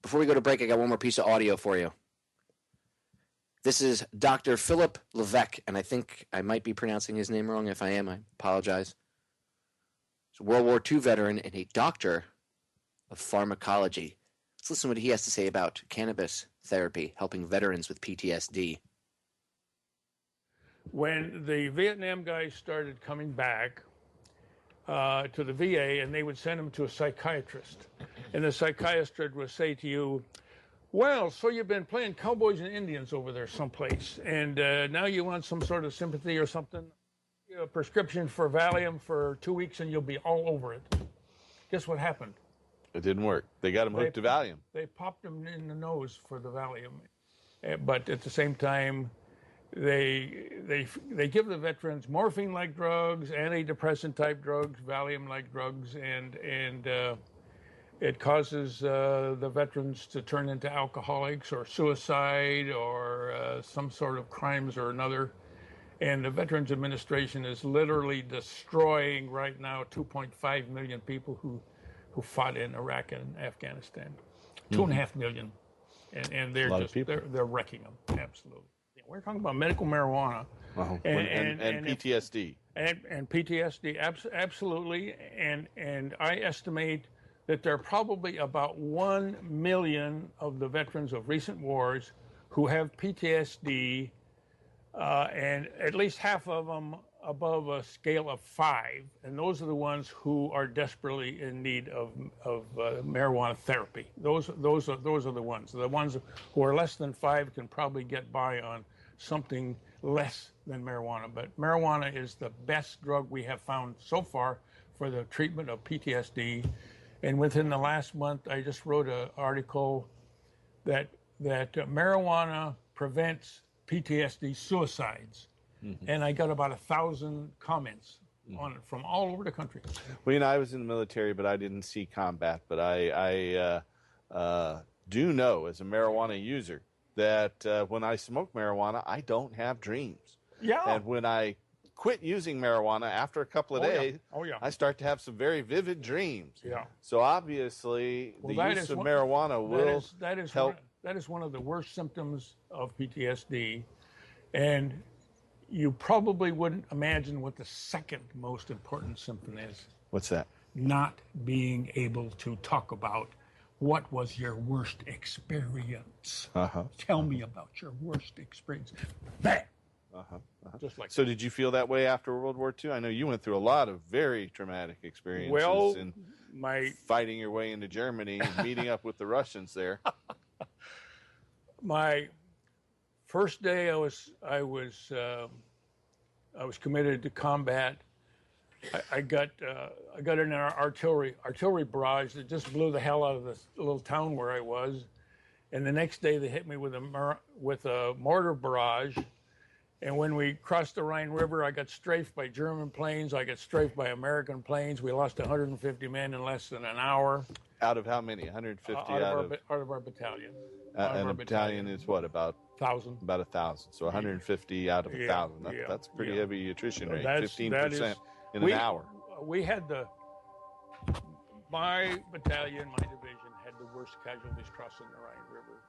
Speaker 7: Before we go to break, I got one more piece of audio for you. This is Dr. Philip Levesque, and I think I might be pronouncing his name wrong. If I am, I apologize. He's a World War II veteran and a doctor of pharmacology. Let's listen to what he has to say about cannabis therapy, helping veterans with PTSD.
Speaker 14: When the Vietnam guys started coming back to the VA, and they would send them to a psychiatrist, and the psychiatrist would say to you, well, so you've been playing cowboys and Indians over there someplace, and now you want some sort of sympathy or something, a prescription for Valium for 2 weeks and you'll be all over it. Guess what happened?
Speaker 15: It didn't work. They got him hooked to Valium.
Speaker 14: They popped him in the nose for the Valium. But at the same time, they give the veterans morphine-like drugs, antidepressant-type drugs, Valium-like drugs, and it causes the veterans to turn into alcoholics or suicide or some sort of crimes or another. And the Veterans Administration is literally destroying right now 2.5 million people who fought in Iraq and Afghanistan. 2.5 million. and they're just they're wrecking them. Absolutely. Yeah, we're talking about medical marijuana
Speaker 15: and PTSD.
Speaker 14: And PTSD, absolutely. And I estimate that there are probably about 1 million of the veterans of recent wars who have PTSD, and at least half of them above a scale of 5, and those are the ones who are desperately in need of marijuana therapy. Those are the ones. The ones who are less than 5 can probably get by on something less than marijuana. But marijuana is the best drug we have found so far for the treatment of PTSD. And within the last month, I just wrote an article that marijuana prevents PTSD suicides. Mm-hmm. And I got about 1,000 comments on it from all over the country.
Speaker 15: Well, I was in the military, but I didn't see combat. But I do know, as a marijuana user, that when I smoke marijuana, I don't have dreams.
Speaker 14: Yeah.
Speaker 15: And when I quit using marijuana after a couple of days, I start to have some very vivid dreams.
Speaker 14: Yeah.
Speaker 15: So obviously, the use of marijuana will help.
Speaker 14: That is one of the worst symptoms of PTSD. And you probably wouldn't imagine what the second most important symptom is.
Speaker 15: What's that?
Speaker 14: Not being able to talk about what was your worst experience. Tell me about your worst experience. Bam! Just like
Speaker 15: so that. Did you feel that way after World War II? I know you went through a lot of very traumatic experiences in fighting your way into Germany and meeting up with the Russians there.
Speaker 14: My first day, I was committed to combat. I got in an artillery barrage that just blew the hell out of this little town where I was, and the next day they hit me with a mortar barrage. And when we crossed the Rhine River, I got strafed by German planes. I got strafed by American planes. We lost 150 men in less than an hour.
Speaker 15: Out of how many? 150
Speaker 14: out of our battalion.
Speaker 15: And a battalion is what, about
Speaker 14: 1,000?
Speaker 15: About 1,000. So 150 out of 1,000. That's pretty heavy attrition rate. 15% in an hour.
Speaker 14: We had my battalion, my division, had the worst casualties crossing the Rhine River.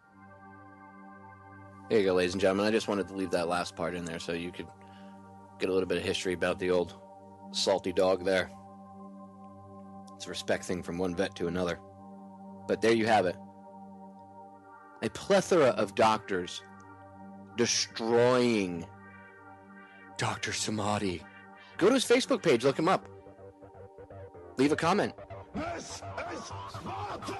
Speaker 7: There you go, ladies and gentlemen. I just wanted to leave that last part in there so you could get a little bit of history about the old salty dog there. It's a respect thing from one vet to another. But there you have it. A plethora of doctors destroying Dr. Samadi. Go to his Facebook page, look him up. Leave a comment.
Speaker 6: This is Sparta!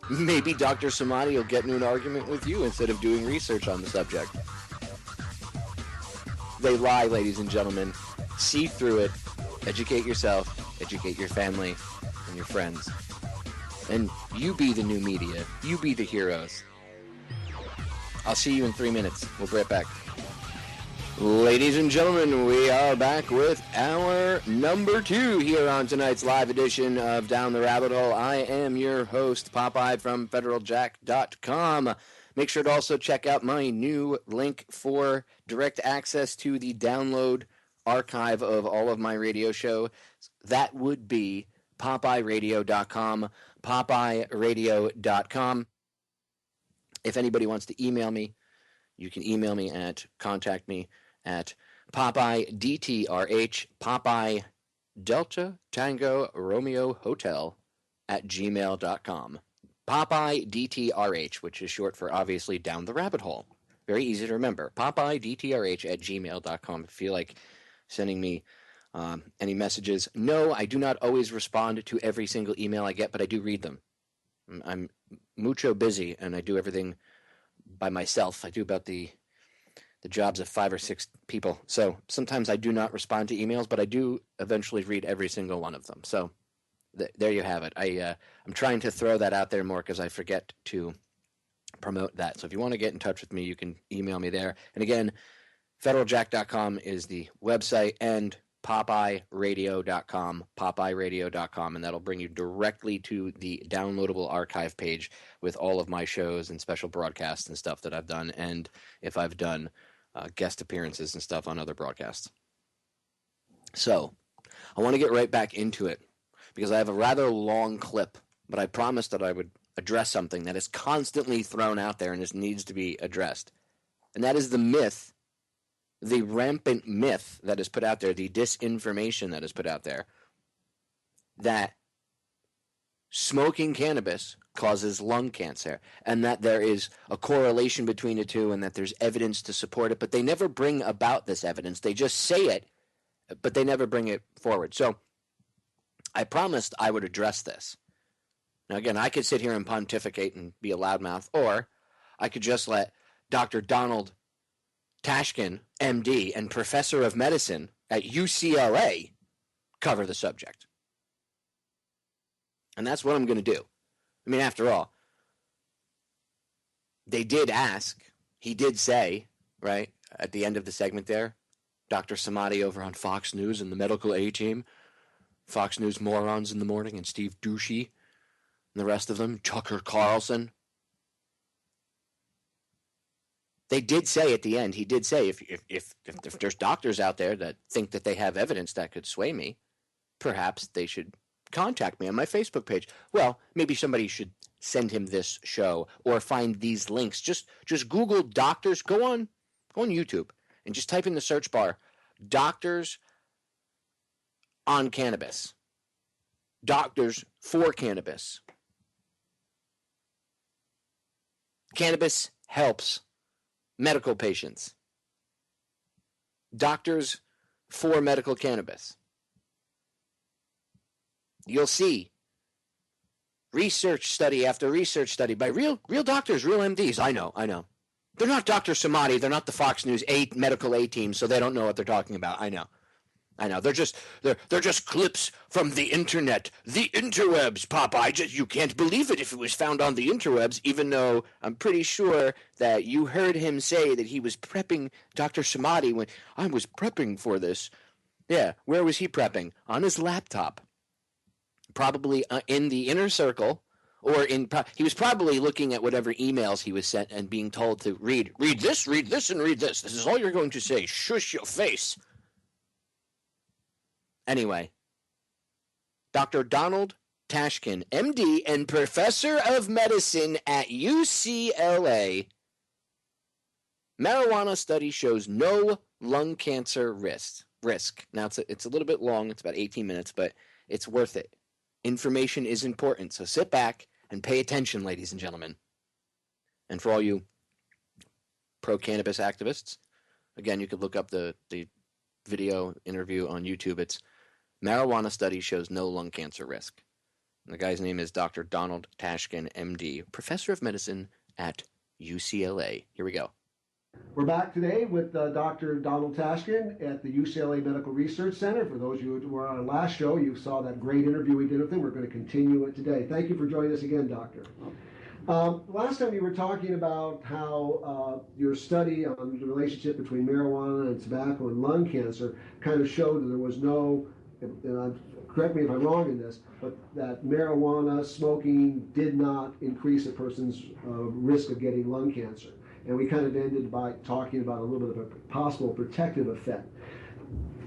Speaker 7: Maybe Dr. Samadi will get into an argument with you instead of doing research on the subject. They lie, ladies and gentlemen. See through it. Educate yourself. Educate your family and your friends. And you be the new media. You be the heroes. I'll see you in 3 minutes. We'll be right back. Ladies and gentlemen, we are back with hour number 2 here on tonight's live edition of Down the Rabbit Hole. I am your host, Popeye from FederalJack.com. Make sure to also check out my new link for direct access to the download archive of all of my radio shows. That would be PopeyeRadio.com, PopeyeRadio.com. If anybody wants to email me, you can email me at contact me at Popeye DTRH Popeye Delta Tango Romeo Hotel at gmail.com. Popeye DTRH, which is short for obviously Down the Rabbit Hole. Very easy to remember. Popeye DTRH at gmail.com. If you feel like sending me any messages. No, I do not always respond to every single email I get, but I do read them. I'm mucho busy, and I do everything by myself. I do about the jobs of 5 or 6 people. So sometimes I do not respond to emails, but I do eventually read every single one of them. So there you have it. I'm trying to throw that out there more because I forget to promote that. So if you want to get in touch with me, you can email me there. And again, federaljack.com is the website, and PopeyeRadio.com, PopeyeRadio.com, and that'll bring you directly to the downloadable archive page with all of my shows and special broadcasts and stuff that I've done, and if I've done guest appearances and stuff on other broadcasts. So, I want to get right back into it, because I have a rather long clip but I promised that I would address something that is constantly thrown out there and just needs to be addressed. And that is the myth, the rampant myth that is put out there, the disinformation that is put out there, that smoking cannabis causes lung cancer, and that there is a correlation between the two, and that there's evidence to support it, but they never bring about this evidence. They just say it, but they never bring it forward. So I promised I would address this. Now, again, I could sit here and pontificate and be a loudmouth, or I could just let Dr. Donald Tashkin, MD, and professor of medicine at UCLA cover the subject. And that's what I'm going to do. I mean, after all, they did ask, he did say, right, at the end of the segment there, Dr. Samadi over on Fox News and the medical A-team, Fox News morons in the morning, and Steve Ducey, and the rest of them, Tucker Carlson. They did say at the end, he did say, if there's doctors out there that think that they have evidence that could sway me, perhaps they should contact me on my Facebook page. Well, maybe somebody should send him this show or find these links. Just Google doctors. Go on YouTube and just type in the search bar, doctors on cannabis, doctors for cannabis. Cannabis helps medical patients. Doctors for medical cannabis. You'll see research study after research study by real doctors, real MDs. I know. They're not Dr. Samadi. They're not the Fox News medical A-team, so they don't know what they're talking about. I know. They're just clips from the internet, the interwebs, Popeye. You can't believe it if it was found on the interwebs, even though I'm pretty sure that you heard him say that he was prepping Dr. Samadi when I was prepping for this. Yeah, where was he prepping? On his laptop. Probably in the inner circle, or he was probably looking at whatever emails he was sent and being told to read this, and read this. This is all you're going to say. Shush your face. Anyway, Dr. Donald Tashkin, MD and professor of medicine at UCLA. Marijuana study shows no lung cancer risk. Now, it's a little bit long. It's about 18 minutes, but it's worth it. Information is important, so sit back and pay attention, ladies and gentlemen. And for all you pro-cannabis activists, again, you could look up the video interview on YouTube. It's marijuana study shows no lung cancer risk. And the guy's name is Dr. Donald Tashkin, MD, professor of medicine at UCLA. Here we go.
Speaker 16: We're back today with Dr. Donald Tashkin at the UCLA Medical Research Center. For those of you who were on our last show, you saw that great interview we did with him. We're going to continue it today. Thank you for joining us again, Doctor. Last time you were talking about how your study on the relationship between marijuana and tobacco and lung cancer kind of showed that there was no, and correct me if I'm wrong in this, but that marijuana smoking did not increase a person's risk of getting lung cancer. And we kind of ended by talking about a little bit of a possible protective effect.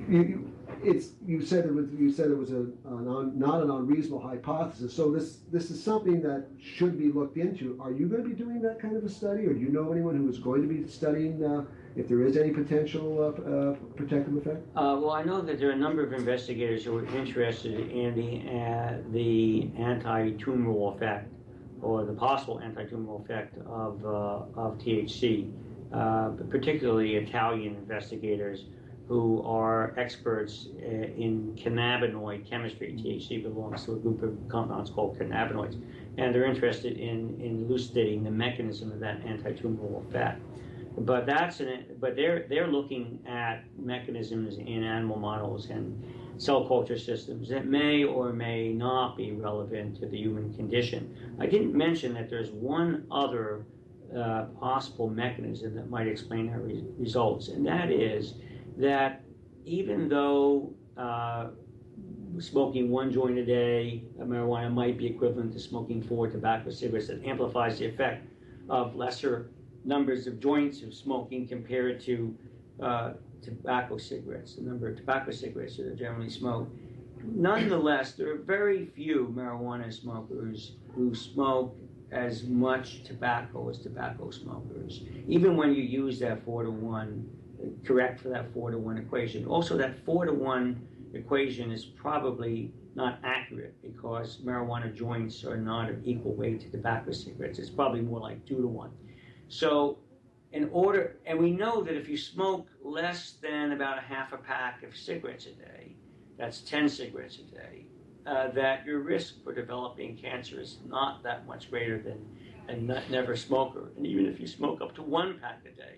Speaker 16: You said it was not an unreasonable hypothesis. So this is something that should be looked into. Are you going to be doing that kind of a study, or do you know anyone who is going to be studying if there is any potential protective effect?
Speaker 17: Well, I know that there are a number of investigators who are interested in the anti-tumoral effect, or the possible anti-tumoral effect of THC, particularly Italian investigators who are experts in cannabinoid chemistry. THC belongs to a group of compounds called cannabinoids, and they're interested in elucidating the mechanism of that anti-tumoral effect. But they're looking at mechanisms in animal models and cell culture systems that may or may not be relevant to the human condition. I didn't mention that there's one other possible mechanism that might explain our results, and that is that even though smoking one joint a day of marijuana might be equivalent to smoking 4 tobacco cigarettes, that amplifies the effect of lesser numbers of joints of smoking compared to tobacco cigarettes, the number of tobacco cigarettes that are generally smoked. nonetheless, there are very few marijuana smokers who smoke as much tobacco as tobacco smokers, even when you use that 4-to-1, correct for that 4-to-1 equation. Also, that 4-to-1 equation is probably not accurate because marijuana joints are not of equal weight to tobacco cigarettes. It's probably more like 2-to-1. So in order, and we know that if you smoke less than about a half a pack of cigarettes a day, that's 10 cigarettes a day, that your risk for developing cancer is not that much greater than a never smoker. And even if you smoke up to 1 pack a day,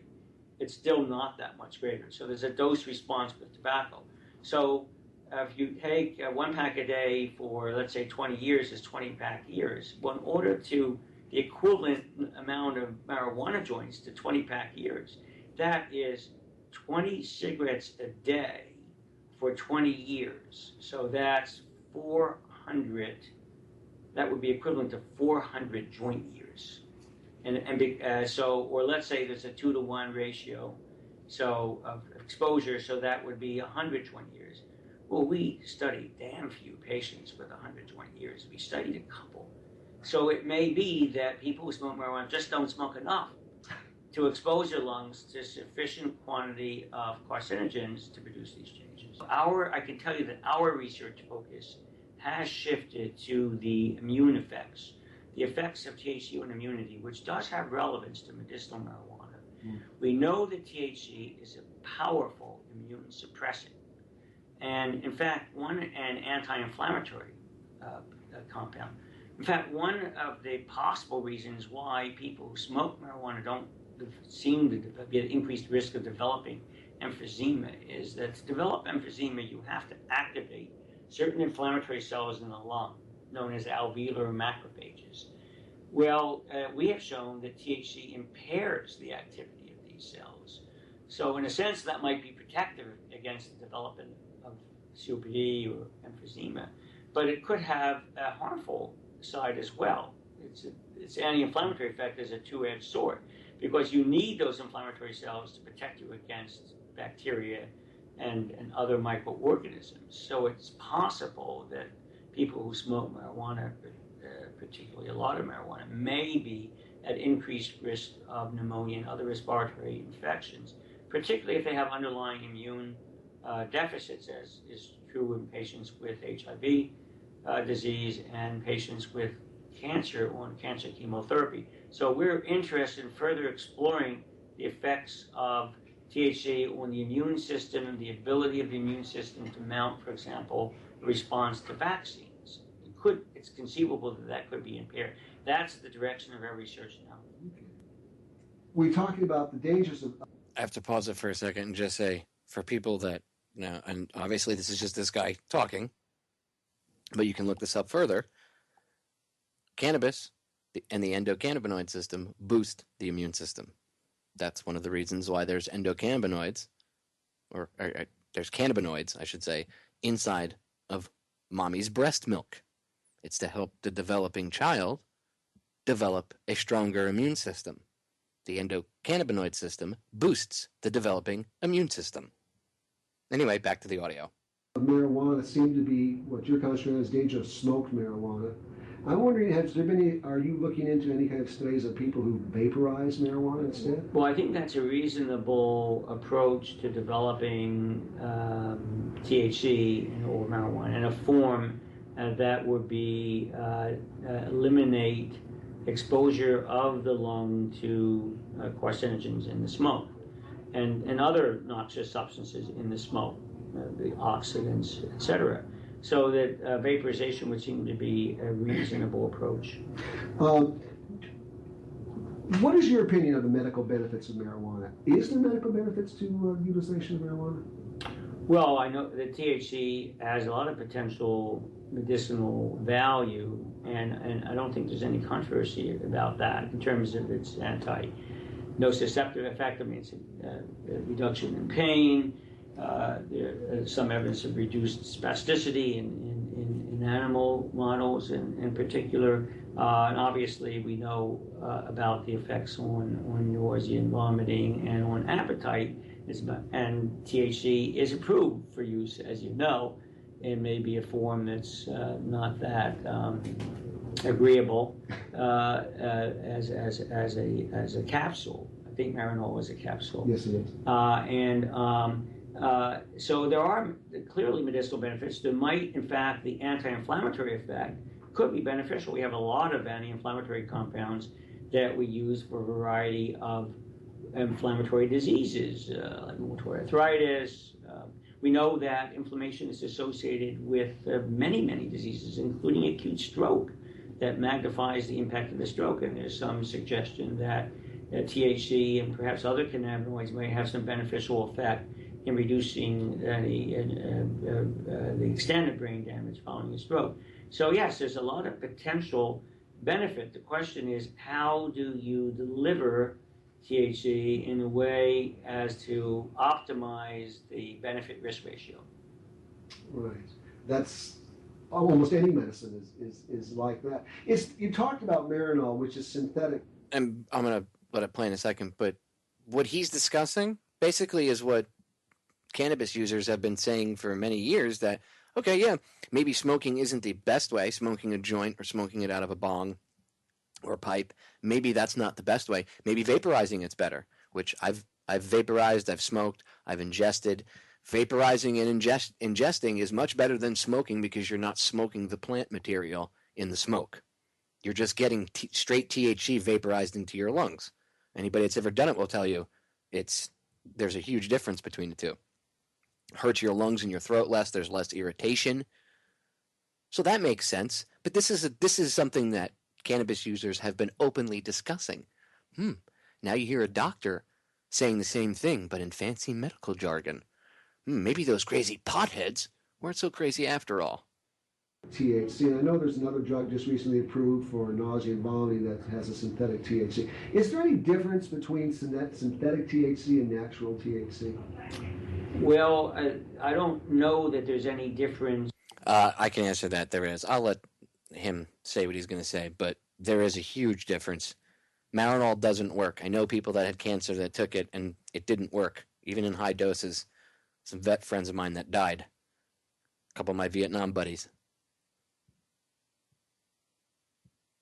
Speaker 17: it's still not that much greater. So there's a dose response with tobacco. So if you take 1 pack a day for, let's say, 20 years is 20 pack years. Well, in order to the equivalent amount of marijuana joints to 20 pack years, that is 20 cigarettes a day for 20 years. So that's 400, that would be equivalent to 400 joint years. So, or let's say there's a 2-to-1 ratio so of exposure, so that would be 120 years. Well, we studied damn few patients with 120 years. We studied a couple. So it may be that people who smoke marijuana just don't smoke enough to expose their lungs to sufficient quantity of carcinogens to produce these changes. I can tell you that our research focus has shifted to the immune effects, the effects of THC on immunity, which does have relevance to medicinal marijuana. We know that THC is a powerful immune suppressant. And in fact, an anti-inflammatory compound. In fact, one of the possible reasons why people who smoke marijuana don't seem to get increased risk of developing emphysema is that to develop emphysema, you have to activate certain inflammatory cells in the lung, known as alveolar macrophages. Well, we have shown that THC impairs the activity of these cells. So in a sense, that might be protective against the development of COPD or emphysema, but it could have a harmful side as well. Its anti-inflammatory effect is a two-edged sword because you need those inflammatory cells to protect you against bacteria and other microorganisms. So it's possible that people who smoke marijuana, particularly a lot of marijuana, may be at increased risk of pneumonia and other respiratory infections, particularly if they have underlying immune deficits, as is true in patients with HIV disease and patients with cancer on cancer chemotherapy. So we're interested in further exploring the effects of THC on the immune system and the ability of the immune system to mount, for example, a response to vaccines. It's conceivable that that could be impaired. That's the direction of our research now.
Speaker 16: We're talking about the dangers of...
Speaker 7: I have to pause it for a second and just say, for people that, and obviously this is just this guy talking, but you can look this up further. Cannabis and the endocannabinoid system boost the immune system. That's one of the reasons why there's endocannabinoids, or there's cannabinoids, I should say, inside of mommy's breast milk. It's to help the developing child develop a stronger immune system. The endocannabinoid system boosts the developing immune system. Anyway, back to the audio.
Speaker 16: Marijuana seemed to be what you're concentrating on as danger of smoked marijuana. I'm wondering, are you looking into any kind of studies of people who vaporize marijuana instead?
Speaker 17: Well, I think that's a reasonable approach to developing THC or marijuana in a form that would be eliminate exposure of the lung to carcinogens in the smoke and other noxious substances in the smoke, the oxidants, etc. So that vaporization would seem to be a reasonable approach.
Speaker 16: What is your opinion of the medical benefits of marijuana? Is there medical benefits to utilization of marijuana?
Speaker 17: Well, I know that THC has a lot of potential medicinal value, and I don't think there's any controversy about that in terms of its nociceptive effect. I mean, it's a reduction in pain. There's some evidence of reduced spasticity in animal models in particular. And obviously, we know about the effects on nausea and vomiting and on appetite. And THC is approved for use, as you know, in maybe a form that's not that agreeable as a capsule. I think Marinol is a capsule.
Speaker 16: Yes, it is.
Speaker 17: So there are clearly medicinal benefits. There might, in fact, the anti-inflammatory effect could be beneficial. We have a lot of anti-inflammatory compounds that we use for a variety of inflammatory diseases, like rheumatoid arthritis. We know that inflammation is associated with many, many diseases, including acute stroke, that magnifies the impact of the stroke. And there's some suggestion that THC and perhaps other cannabinoids may have some beneficial effect in reducing the extent of brain damage following a stroke. So yes, there's a lot of potential benefit. The question is, how do you deliver THC in a way as to optimize the benefit-risk ratio?
Speaker 16: Right. That's almost any medicine is like that. You talked about Marinol, which is synthetic.
Speaker 7: And I'm going to let it play in a second, but what he's discussing basically is what cannabis users have been saying for many years, that, okay, yeah, maybe smoking isn't the best way, smoking a joint or smoking it out of a bong or a pipe, maybe that's not the best way. Maybe vaporizing it's better, which I've vaporized, I've smoked, I've ingested. Vaporizing and ingesting is much better than smoking because you're not smoking the plant material in the smoke. You're just getting straight THC vaporized into your lungs. Anybody that's ever done it will tell you there's a huge difference between the two. Hurts your lungs and your throat less, there's less irritation. So that makes sense. But this is something that cannabis users have been openly discussing. Now you hear a doctor saying the same thing, but in fancy medical jargon. Maybe those crazy potheads weren't so crazy after all.
Speaker 16: THC, and I know there's another drug just recently approved for nausea and vomiting that has a synthetic THC. Is there any difference between synthetic THC and natural THC?
Speaker 17: Well, I don't know that there's any difference.
Speaker 7: I can answer that. There is. I'll let him say what he's going to say, but there is a huge difference. Marinol doesn't work. I know people that had cancer that took it, and it didn't work, even in high doses. Some vet friends of mine that died. A couple of my Vietnam buddies.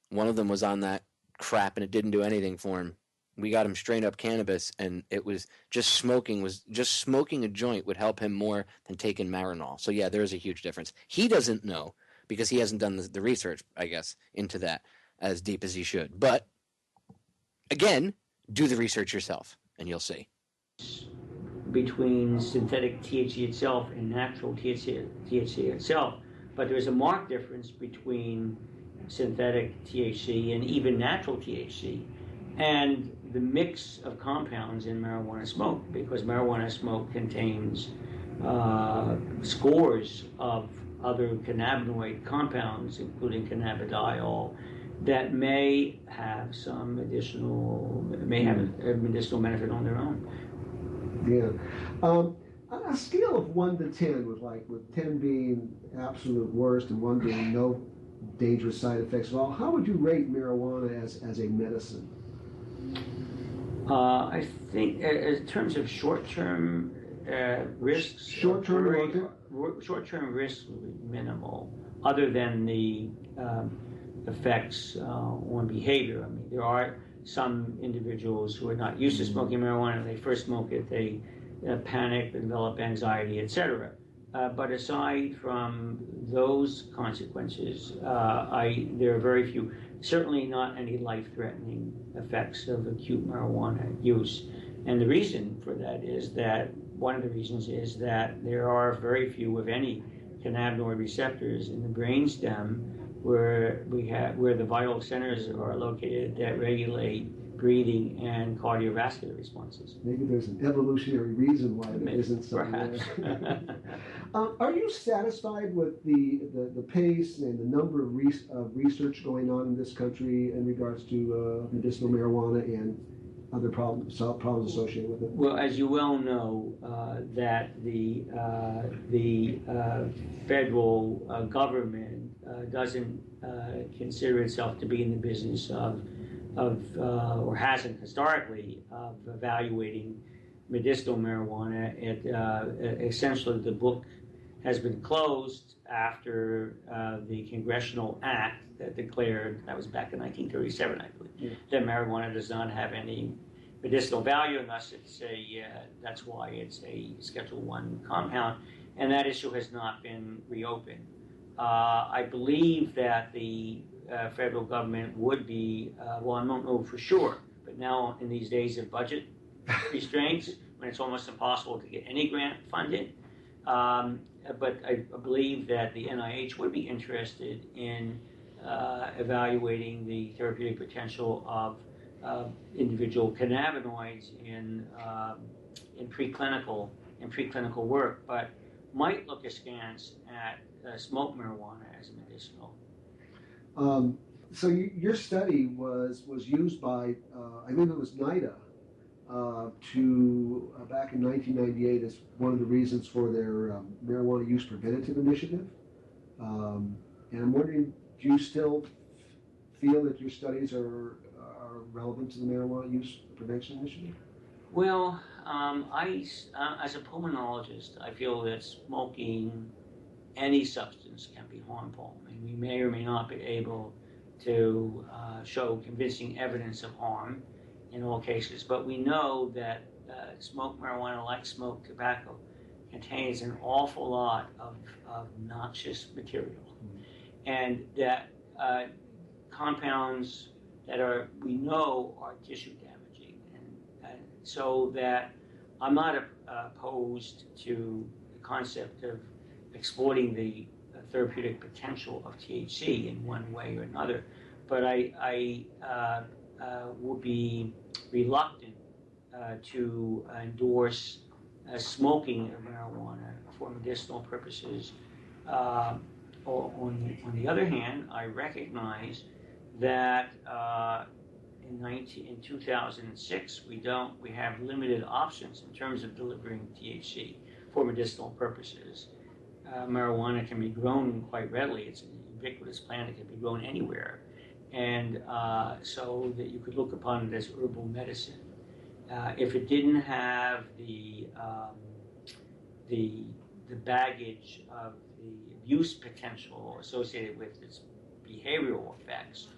Speaker 7: One of them was on that crap, and it didn't do anything for him. We got him straight up cannabis, and it was just smoking a joint would help him more than taking Marinol. So yeah, there is a huge difference. He doesn't know because he hasn't done the research, I guess, into that as deep as he should. But again, do the research yourself, and you'll see.
Speaker 17: Between synthetic THC itself and natural THC itself, but there's a marked difference between synthetic THC and even natural THC and the mix of compounds in marijuana smoke, because marijuana smoke contains scores of other cannabinoid compounds, including cannabidiol, that may have a medicinal benefit on their own.
Speaker 16: Yeah. On a scale of 1 to 10, with 10 being absolute worst and 1 being no dangerous side effects at all, how would you rate marijuana as a medicine?
Speaker 17: I think in terms of short-term risks, short-term risks will be minimal, other than the effects on behavior. I mean, there are some individuals who are not used to smoking marijuana. When they first smoke it, they panic, develop anxiety, etc. But aside from those consequences, there are very few, certainly not any life-threatening effects of acute marijuana use. And the reason for that is that, one of the reasons is that there are very few, if any, cannabinoid receptors in the brainstem where the vital centers are located that regulate breathing and cardiovascular responses.
Speaker 16: Maybe there's an evolutionary reason why there isn't some
Speaker 17: perhaps.
Speaker 16: Are you satisfied with the pace and the number of research going on in this country in regards to medicinal marijuana and other problems associated with it?
Speaker 17: Well, as you well know, that the federal government doesn't consider itself to be in the business or hasn't historically, of evaluating medicinal marijuana. Essentially, the book has been closed after the congressional act that declared, that was back in 1937, I believe, that marijuana does not have any medicinal value, and thus that's why it's a Schedule I compound, and that issue has not been reopened. I believe that the federal government would be, well, I don't know for sure, but now in these days of budget restraints, when it's almost impossible to get any grant funded, but I believe that the NIH would be interested in evaluating the therapeutic potential of individual cannabinoids in preclinical work, but might look askance at smoked marijuana as a medicinal.
Speaker 16: So your study was used by, I believe it was NIDA, to back in 1998 as one of the reasons for their marijuana use preventative initiative. And I'm wondering, do you still feel that your studies are relevant to the marijuana use prevention initiative?
Speaker 17: Well, as a pulmonologist, I feel that smoking any substance can be harmful. I mean, we may or may not be able to show convincing evidence of harm in all cases, but we know that smoked marijuana, like smoked tobacco, contains an awful lot of noxious material, and that compounds that we know are tissue damaging, and so that I'm not opposed to the concept of exploiting the therapeutic potential of THC in one way or another, but I would be reluctant to endorse smoking of marijuana for medicinal purposes. On the other hand, I recognize that in 2006 we have limited options in terms of delivering THC for medicinal purposes. Marijuana can be grown quite readily. It's an ubiquitous plant. It can be grown anywhere, and so that you could look upon it as herbal medicine. If it didn't have the baggage of the abuse potential associated with its behavioral effects,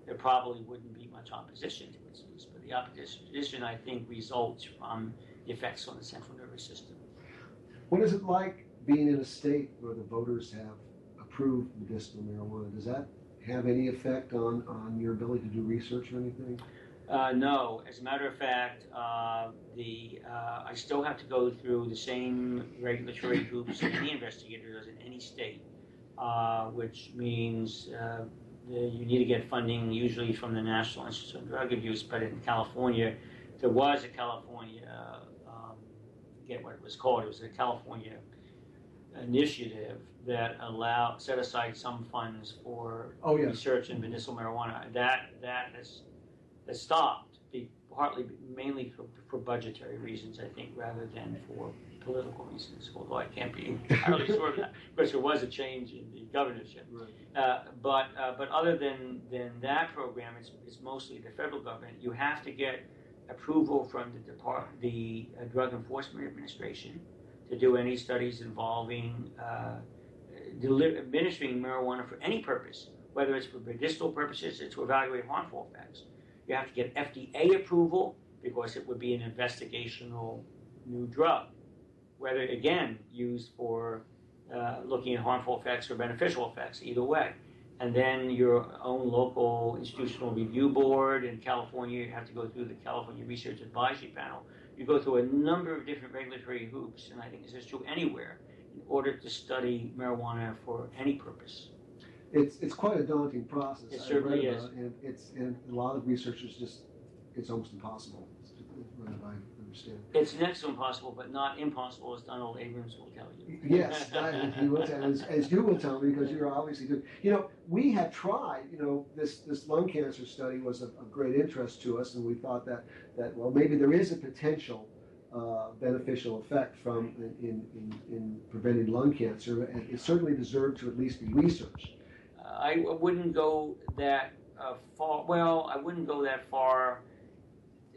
Speaker 17: there probably wouldn't be much opposition to its use. But the opposition, I think, results from the effects on the central nervous system.
Speaker 16: What is it like being in a state where the voters have approved medicinal marijuana? Does that have any effect on your ability to do research or anything?
Speaker 17: No. As a matter of fact, I still have to go through the same regulatory hoops that any investigator does in any state, which means you need to get funding usually from the National Institute of Drug Abuse, but in California, there was a California, I forget what it was called, it was a California initiative that set aside some funds for research in medicinal marijuana. That has stopped, mainly for budgetary reasons, I think, rather than for political reasons, although I can't be entirely sure of that, because there was a change in the governorship. Right. But other than that program, it's mostly the federal government. You have to get approval from the Drug Enforcement Administration to do any studies involving administering marijuana for any purpose, whether it's for medicinal purposes, it's to evaluate harmful effects. You have to get FDA approval because it would be an investigational new drug, whether, again, used for looking at harmful effects or beneficial effects, either way. And then your own local institutional review board in California, you have to go through the California Research Advisory Panel. You go through a number of different regulatory hoops, and I think this is true anywhere, in order to study marijuana for any purpose.
Speaker 16: It's quite a daunting process.
Speaker 17: It certainly is.
Speaker 16: And a lot of researchers it's almost impossible, I understand.
Speaker 17: It's next to impossible, but not impossible, as Donald Abrams will tell you.
Speaker 16: Yes, he will tell, as you will tell me, because you're obviously good. You know, we had tried, this lung cancer study was of great interest to us, and we thought that well, maybe there is a potential beneficial effect from in preventing lung cancer, and it certainly deserved to at least be researched.
Speaker 17: I wouldn't go that far. Well, I wouldn't go that far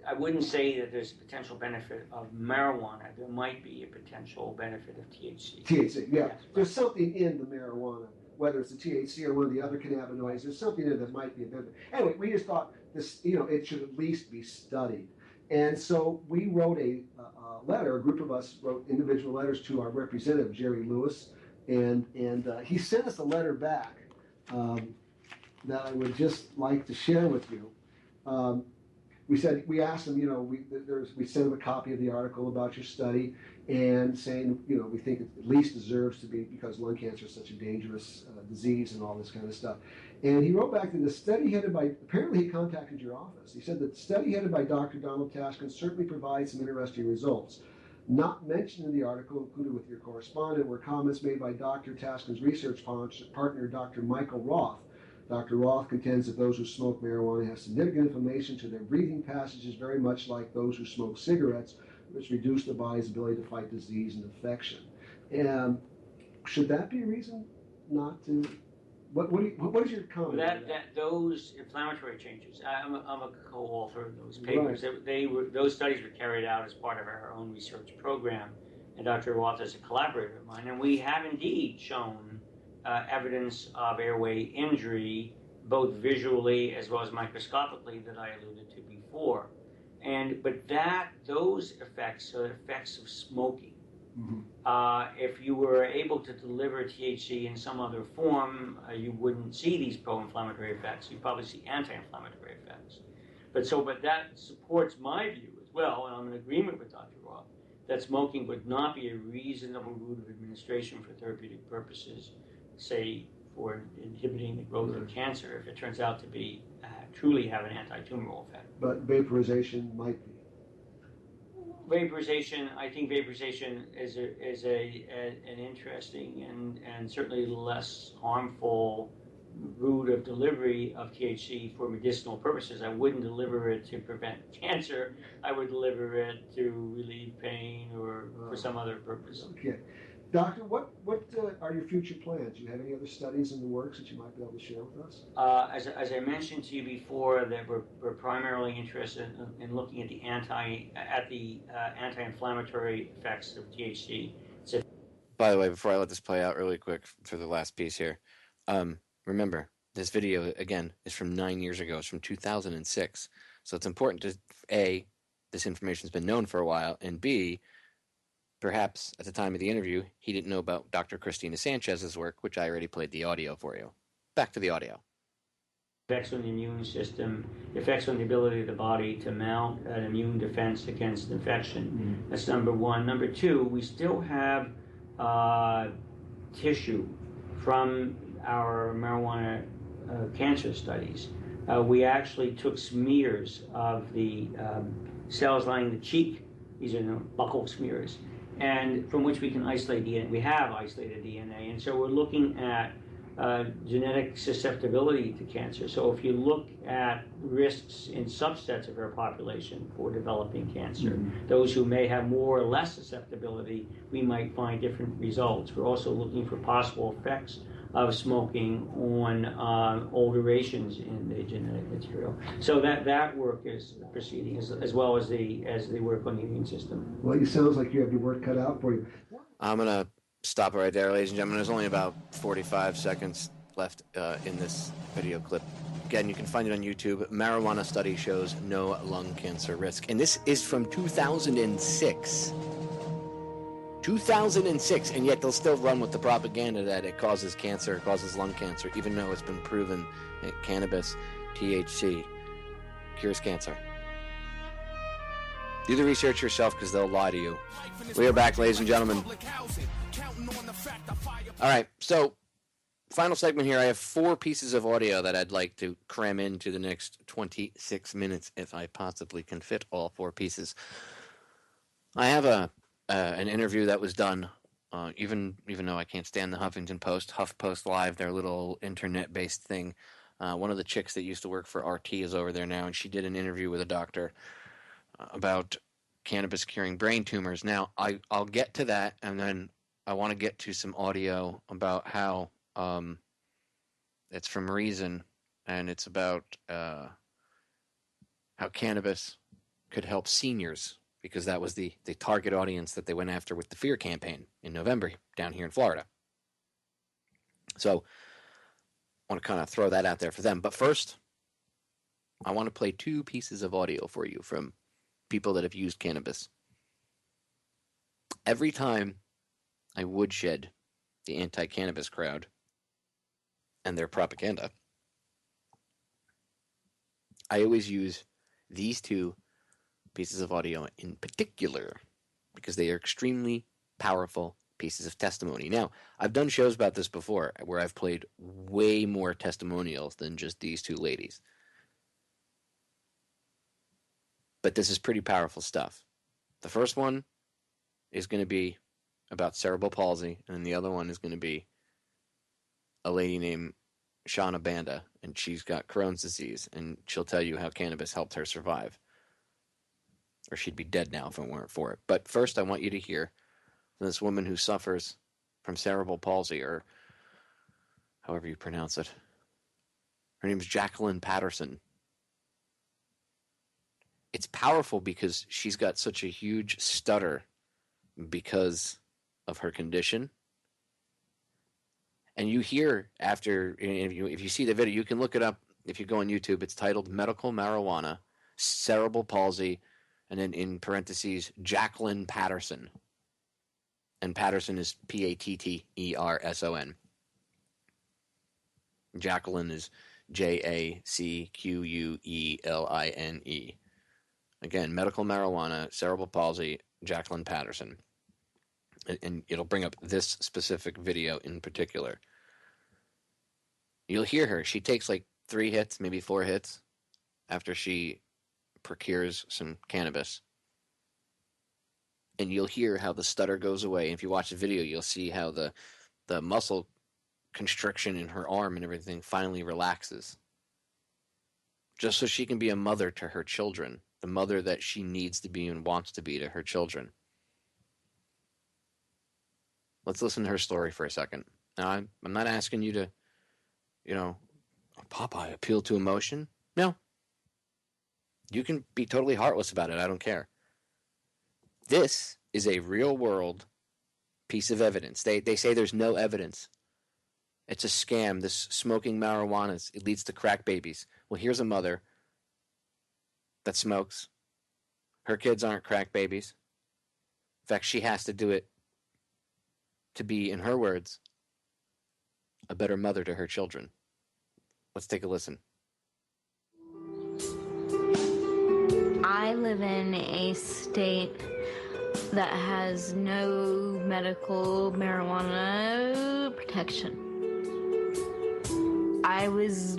Speaker 17: I wouldn't say that there's a potential benefit of marijuana. There might be a potential benefit of THC.
Speaker 16: THC, yeah.
Speaker 17: Yes,
Speaker 16: There's something in the marijuana, whether it's the THC or one of the other cannabinoids, there's something in it that might be a benefit. Anyway, we just thought this, it should at least be studied. And so we wrote a letter, a group of us wrote individual letters to our representative, Jerry Lewis, and he sent us a letter back that I would just like to share with you. We asked him, we sent him a copy of the article about your study and saying, we think it at least deserves to be, because lung cancer is such a dangerous disease and all this kind of stuff. And he wrote back that the study headed by, apparently he contacted your office. He said that the study headed by Dr. Donald Taskin certainly provides some interesting results. Not mentioned in the article, included with your correspondent, were comments made by Dr. Taskin's research partner, Dr. Michael Roth. Dr. Roth contends that those who smoke marijuana have significant inflammation to their breathing passages, very much like those who smoke cigarettes, which reduce the body's ability to fight disease and infection. And should that be a reason not to? What is your comment?
Speaker 17: Those inflammatory changes. I'm a co-author of those papers. Right. Those studies were carried out as part of our own research program, and Dr. Roth is a collaborator of mine, and we have indeed shown evidence of airway injury, both visually as well as microscopically, that I alluded to before. But those effects are effects of smoking. Mm-hmm. If you were able to deliver THC in some other form, you wouldn't see these pro-inflammatory effects. You'd probably see anti-inflammatory effects. But that supports my view as well, and I'm in agreement with Dr. Roth, that smoking would not be a reasonable route of administration for therapeutic purposes, say for inhibiting the growth of cancer, if it turns out to be truly have an anti-tumoral effect.
Speaker 16: But vaporization might be.
Speaker 17: I think vaporization is an interesting and certainly less harmful route of delivery of THC for medicinal purposes. I wouldn't deliver it to prevent cancer. I would deliver it to relieve pain or for some other purpose.
Speaker 16: Okay. Doctor, what are your future plans? Do you have any other studies in the works that you might be able to share with us?
Speaker 17: As I mentioned to you before, that we're primarily interested in looking at the anti-inflammatory effects of THC.
Speaker 7: By the way, before I let this play out really quick for the last piece here, remember, this video, again, is from 9 years ago. It's from 2006. So it's important to, A, this information's been known for a while, and B, perhaps at the time of the interview, he didn't know about Dr. Cristina Sanchez's work, which I already played the audio for you. Back to the audio.
Speaker 17: Effects on the immune system, effects on the ability of the body to mount an immune defense against infection. Mm-hmm. That's number one. Number two, we still have tissue from our marijuana cancer studies. We actually took smears of the cells lining the cheek. These are buccal smears, and from which we can isolate DNA. We have isolated DNA, and so we're looking at genetic susceptibility to cancer. So if you look at risks in subsets of our population for developing cancer, those who may have more or less susceptibility, we might find different results. We're also looking for possible effects of smoking on alterations in the genetic material. So that work is proceeding as well as the work on the immune system.
Speaker 16: Well, it sounds like you have your work cut out for you.
Speaker 7: I'm going to stop it right there, ladies and gentlemen. There's only about 45 seconds left in this video clip. Again, you can find it on YouTube. Marijuana study shows no lung cancer risk. And this is from 2006. 2006, and yet they'll still run with the propaganda that it causes cancer, it causes lung cancer, even though it's been proven that cannabis, THC, cures cancer. Do the research yourself, because they'll lie to you. We are back, ladies and gentlemen. All right, so final segment here. I have 4 pieces of audio that I'd like to cram into the next 26 minutes, if I possibly can fit all 4 pieces. I have an interview that was done, even though I can't stand the Huffington Post, HuffPost Live, their little internet-based thing. One of the chicks that used to work for RT is over there now, and she did an interview with a doctor about cannabis curing brain tumors. Now, I'll get to that, and then I want to get to some audio about how it's from Reason, and it's about how cannabis could help seniors, because that was the target audience that they went after with the fear campaign in November down here in Florida. So I want to kind of throw that out there for them. But first, I want to play 2 pieces of audio for you from people that have used cannabis. Every time I woodshed the anti-cannabis crowd and their propaganda, I always use these 2 pieces of audio in particular because they are extremely powerful pieces of testimony. Now, I've done shows about this before where I've played way more testimonials than just these 2 ladies. But this is pretty powerful stuff. The first one is going to be about cerebral palsy, and the other one is going to be a lady named Shauna Banda, and she's got Crohn's disease, and she'll tell you how cannabis helped her survive. Or she'd be dead now if it weren't for it. But first, I want you to hear from this woman who suffers from cerebral palsy, or however you pronounce it. Her name is Jacqueline Patterson. It's powerful because she's got such a huge stutter because of her condition. And you hear after, if you see the video, you can look it up if you go on YouTube. It's titled Medical Marijuana, Cerebral Palsy, and then in parentheses, Jacqueline Patterson. And Patterson is Patterson. Jacqueline is Jacqueline. Again, medical marijuana, cerebral palsy, Jacqueline Patterson. And it'll bring up this specific video in particular. You'll hear her. She takes like 3 hits, maybe 4 hits, after she procures some cannabis. And you'll hear how the stutter goes away. And if you watch the video, you'll see how the muscle constriction in her arm and everything finally relaxes. Just so she can be a mother to her children. The mother that she needs to be and wants to be to her children. Let's listen to her story for a second. Now, I'm not asking you to, Popeye, appeal to emotion. No. You can be totally heartless about it. I don't care. This is a real-world piece of evidence. They say there's no evidence. It's a scam. This smoking marijuana, it leads to crack babies. Well, here's a mother that smokes. Her kids aren't crack babies. In fact, she has to do it to be, in her words, a better mother to her children. Let's take a listen.
Speaker 18: I live in a state that has no medical marijuana protection. I was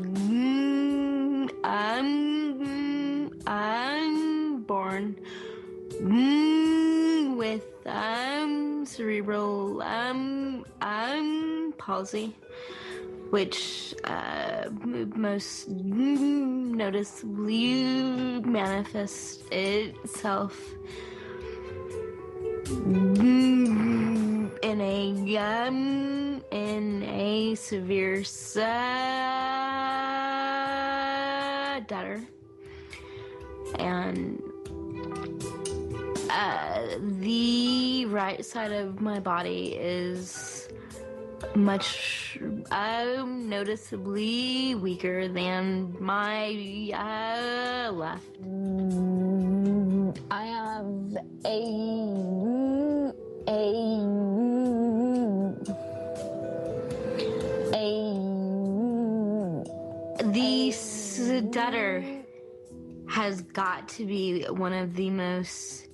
Speaker 18: I'm born with cerebral palsy, which most noticeably manifests itself in a severe stutter, and the right side of my body is much noticeably weaker than my left. I have the stutter has got to be one of the most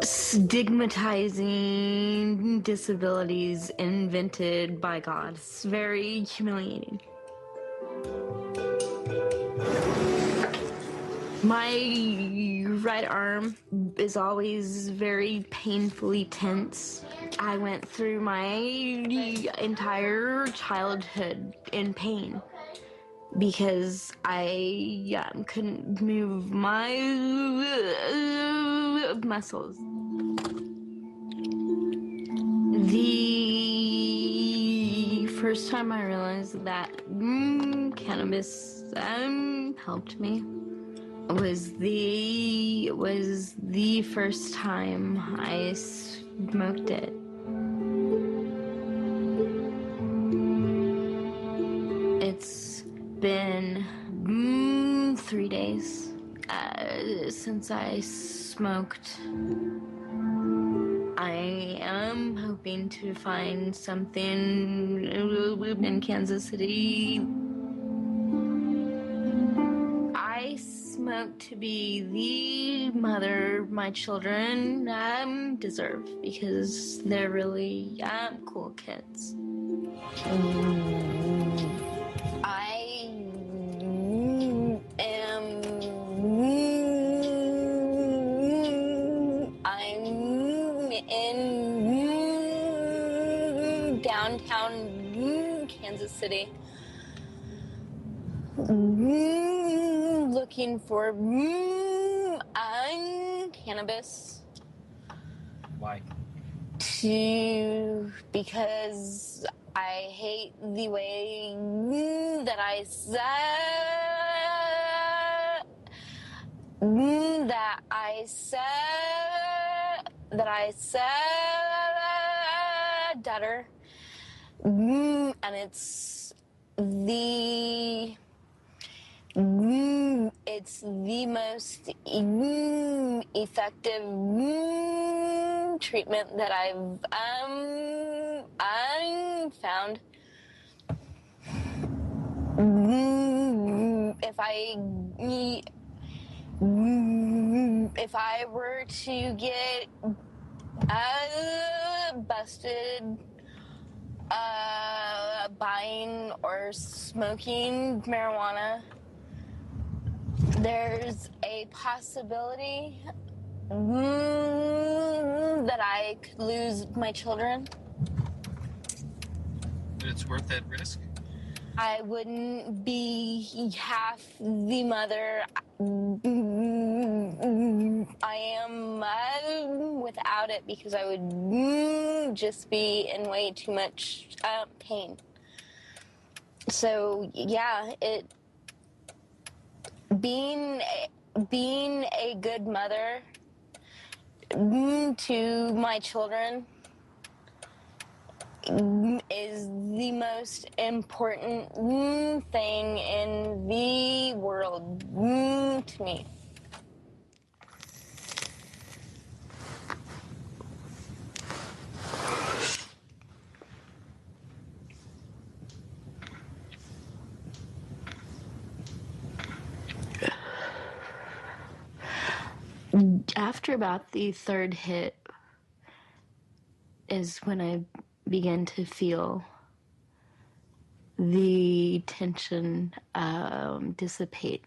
Speaker 18: stigmatizing disabilities invented by God. It's very humiliating. My right arm is always very painfully tense. I went through my entire childhood in pain because I couldn't move my muscles. The first time I realized that cannabis helped me was the first time I smoked it. It's been 3 days since I smoked. I am hoping to find something in Kansas City. I smoke to be the mother my children deserve, because they're really cool kids. I'm in downtown Kansas City, looking for cannabis.
Speaker 10: Why?
Speaker 18: Because I hate the way that I stutter, and it's the most effective treatment that I've found. If I were to get busted buying or smoking marijuana, there's a possibility that I could lose my children.
Speaker 10: But it's worth that risk?
Speaker 18: I wouldn't be half the mother I am without it, because I would just be in way too much pain. So yeah, being a good mother to my children is the most important thing in the world to me. After about the third hit is when I began to feel the tension dissipate.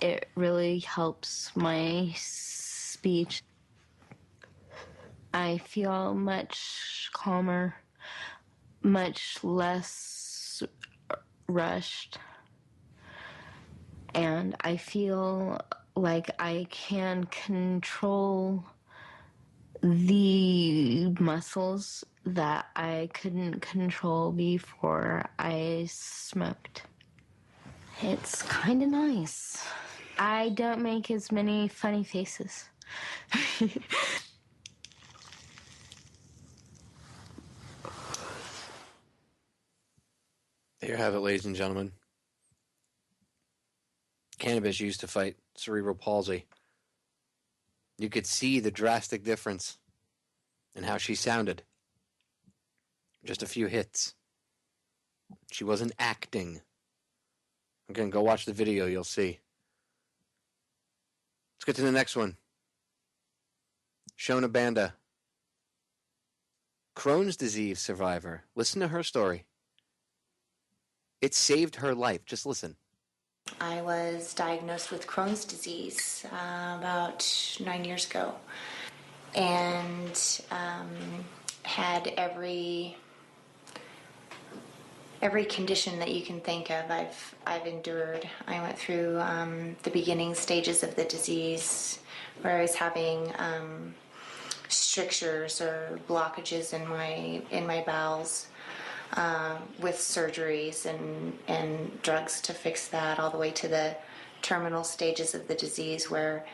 Speaker 18: It really helps my speech. I feel much calmer, much less rushed, and I feel like I can control the muscles that I couldn't control before I smoked. It's kind of nice. I don't make as many funny faces.
Speaker 7: There you have it, ladies and gentlemen. Cannabis used to fight cerebral palsy. You could see the drastic difference in how she sounded. Just a few hits. She wasn't acting. Again, go watch the video, you'll see. Let's get to the next one. Shona Banda. Crohn's disease survivor. Listen to her story. It saved her life. Just listen.
Speaker 19: I was diagnosed with Crohn's disease about 9 years ago, and had every condition that you can think of. I've endured. I went through the beginning stages of the disease, where I was having strictures or blockages in my bowels. with surgeries and drugs to fix that, all the way to the terminal stages of the disease where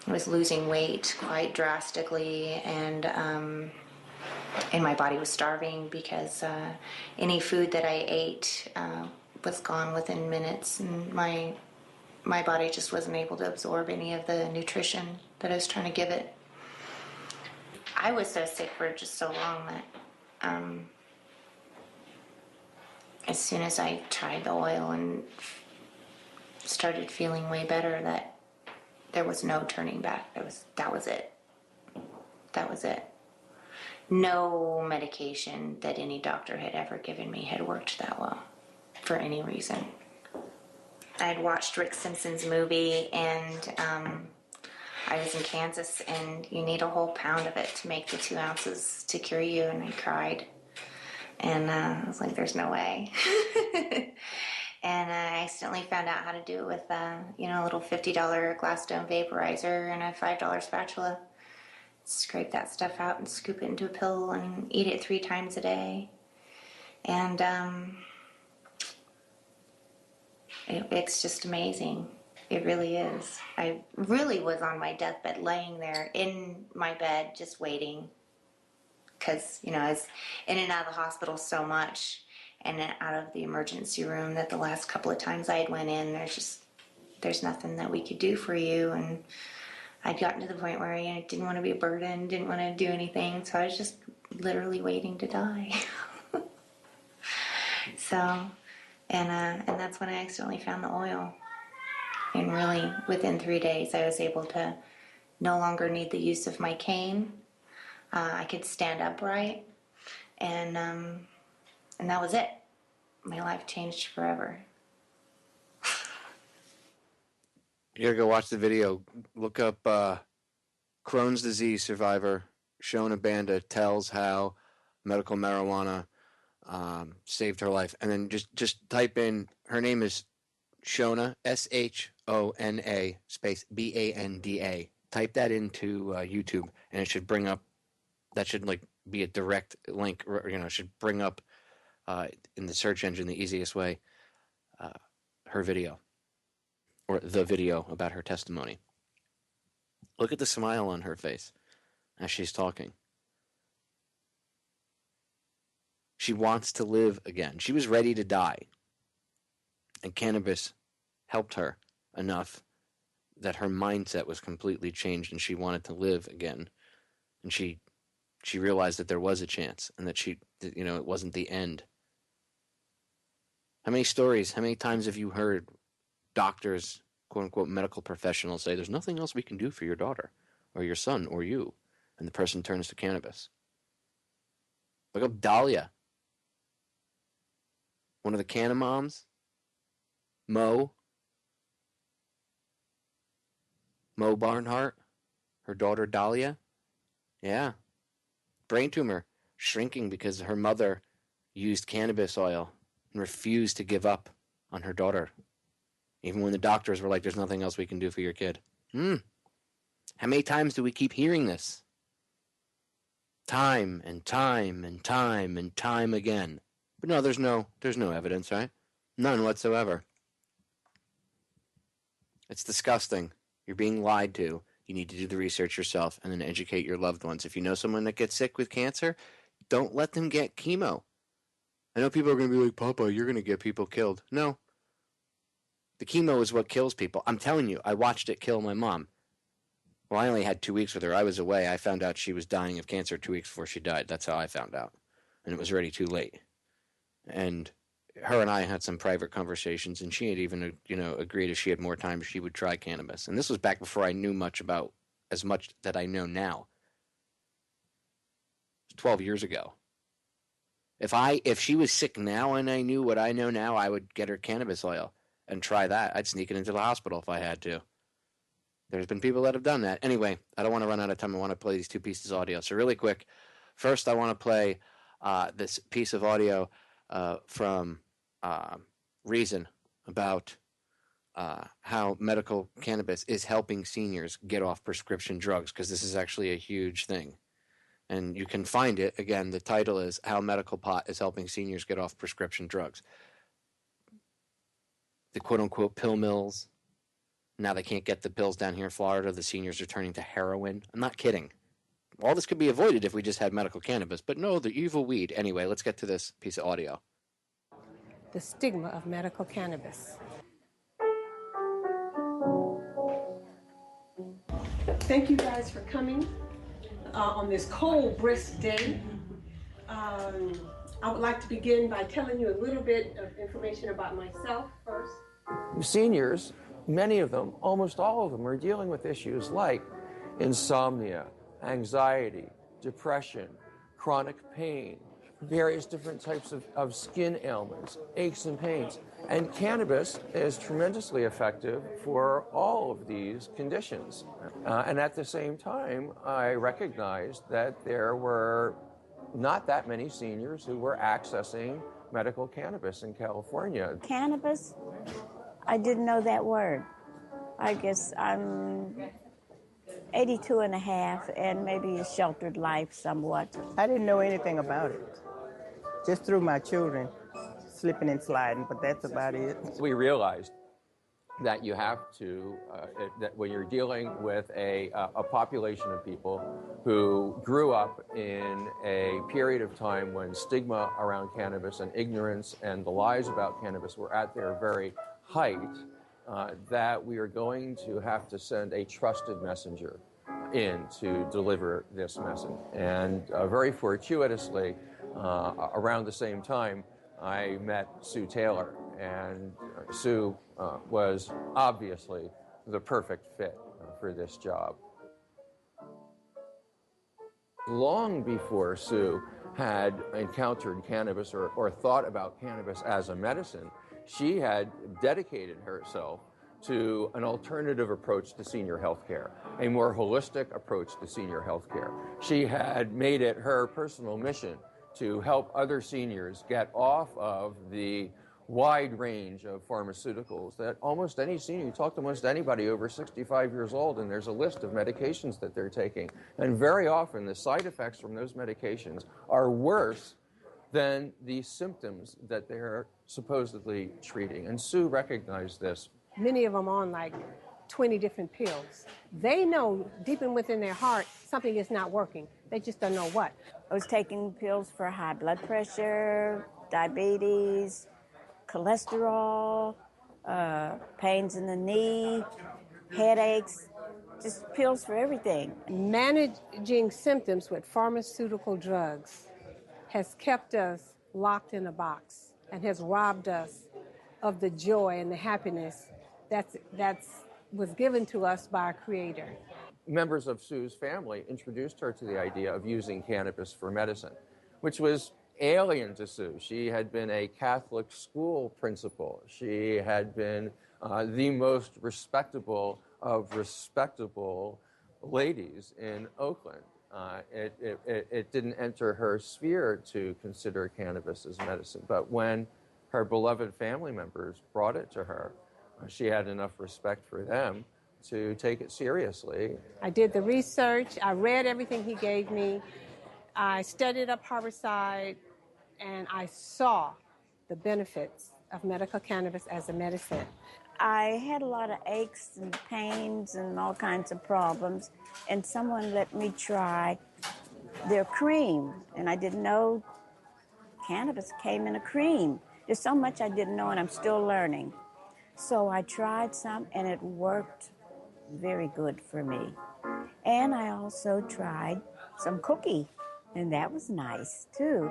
Speaker 19: I was losing weight quite drastically, and my body was starving because any food that I ate was gone within minutes, and my body just wasn't able to absorb any of the nutrition that I was trying to give it. I was so sick for just so long that as soon as I tried the oil and started feeling way better, that there was no turning back. That was it. That was it. No medication that any doctor had ever given me had worked that well for any reason. I had watched Rick Simpson's movie, and I was in Kansas, and you need a whole pound of it to make the 2 ounces to cure you, and I cried. And I was like, there's no way. And I accidentally found out how to do it with a little $50 Gladstone vaporizer and a $5 spatula. Scrape that stuff out and scoop it into a pill and eat it 3 times a day. And it's just amazing. It really is. I really was on my deathbed, laying there in my bed, just waiting. Because, I was in and out of the hospital so much and out of the emergency room that the last couple of times I had went in, there's nothing that we could do for you. And I'd gotten to the point where I didn't want to be a burden, didn't want to do anything. So I was just literally waiting to die. And that's when I accidentally found the oil. And really, within 3 days, I was able to no longer need the use of my cane. I could stand upright, and that was it. My life changed forever.
Speaker 7: You gotta go watch the video. Look up Crohn's disease survivor Shona Banda tells how medical marijuana saved her life, and then just type in, her name is Shona, Shona space Banda. Type that into YouTube, and it should bring up. That should be a direct link, should bring up in the search engine the easiest way her video, or the video about her testimony. Look at the smile on her face as she's talking. She wants to live again. She was ready to die, and cannabis helped her enough that her mindset was completely changed, and she wanted to live again, and she realized that there was a chance, and that it wasn't the end. How many times have you heard doctors, quote unquote, medical professionals say, there's nothing else we can do for your daughter or your son or you, and the person turns to cannabis? Look up Dahlia, one of the Canna moms, Mo Barnhart, her daughter Dahlia. Yeah. Brain tumor, shrinking because her mother used cannabis oil and refused to give up on her daughter, even when the doctors were like, there's nothing else we can do for your kid. How many times do we keep hearing this? Time and time and time and time again. But no, there's no evidence, right? None whatsoever. It's disgusting. You're being lied to. You need to do the research yourself and then educate your loved ones. If you know someone that gets sick with cancer, don't let them get chemo. I know people are going to be like, Papa, you're going to get people killed. No. The chemo is what kills people. I'm telling you, I watched it kill my mom. Well, I only had 2 weeks with her. I was away. I found out she was dying of cancer 2 weeks before she died. That's how I found out. And it was already too late. And her and I had some private conversations, and she had even, agreed if she had more time, she would try cannabis. And this was back before I knew as much that I know now. 12 years ago. If she was sick now and I knew what I know now, I would get her cannabis oil and try that. I'd sneak it into the hospital if I had to. There's been people that have done that. Anyway, I don't want to run out of time. I want to play these 2 pieces of audio. So really quick, first I want to play this piece of audio from Reason about how medical cannabis is helping seniors get off prescription drugs, because this is actually a huge thing. And you can find it. Again, the title is How Medical Pot is Helping Seniors Get Off Prescription Drugs. The quote-unquote pill mills, now they can't get the pills down here in Florida. The seniors are turning to heroin. I'm not kidding. All this could be avoided if we just had medical cannabis. But no, the evil weed. Anyway, let's get to this piece of audio.
Speaker 20: The stigma of medical cannabis. Thank you guys for coming on this cold, brisk day. I would like to begin by telling you a little bit of information about myself first.
Speaker 21: Seniors, many of them, almost all of them, are dealing with issues like insomnia, anxiety, depression, chronic pain, various different types of skin ailments, aches and pains. And cannabis is tremendously effective for all of these conditions. And at the same time, I recognized that there were not that many seniors who were accessing medical cannabis in California.
Speaker 22: Cannabis? I didn't know that word. I guess I'm 82 and a half and maybe a sheltered life somewhat.
Speaker 23: I didn't know anything about it. Just through my children, slipping and sliding, but that's about it.
Speaker 21: We realized that you have to, that when you're dealing with a population of people who grew up in a period of time when stigma around cannabis and ignorance and the lies about cannabis were at their very height, that we are going to have to send a trusted messenger in to deliver this message. And very fortuitously, around the same time, I met Sue Taylor, and Sue was obviously the perfect fit for this job. Long before Sue had encountered cannabis or thought about cannabis as a medicine, she had dedicated herself to an alternative approach to senior health care, a more holistic approach to senior health care. She had made it her personal mission to help other seniors get off of the wide range of pharmaceuticals that almost any senior, you talk to almost anybody over 65 years old, and there's a list of medications that they're taking. And very often the side effects from those medications are worse than the symptoms that they're supposedly treating. And Sue recognized this.
Speaker 20: Many of them on like 20 different pills. They know deep in within their heart something is not working. They just don't know what.
Speaker 22: I was taking pills for high blood pressure, diabetes, cholesterol, pains in the knee, headaches, just pills for everything.
Speaker 20: Managing symptoms with pharmaceutical drugs has kept us locked in a box and has robbed us of the joy and the happiness that's was given to us by our Creator.
Speaker 21: Members of Sue's family introduced her to the idea of using cannabis for medicine, which was alien to Sue. She had been a Catholic school principal. She had been the most respectable of respectable ladies in Oakland. It didn't enter her sphere to consider cannabis as medicine, but when her beloved family members brought it to her, she had enough respect for them to take it seriously.
Speaker 20: I did the research. I read everything he gave me. I studied up Harborside, and I saw the benefits of medical cannabis as a medicine.
Speaker 22: I had a lot of aches and pains and all kinds of problems, and someone let me try their cream, and I didn't know cannabis came in a cream. There's so much I didn't know, and I'm still learning. So I tried some, and it worked very good for me. And I also tried some cookie, and that was nice, too.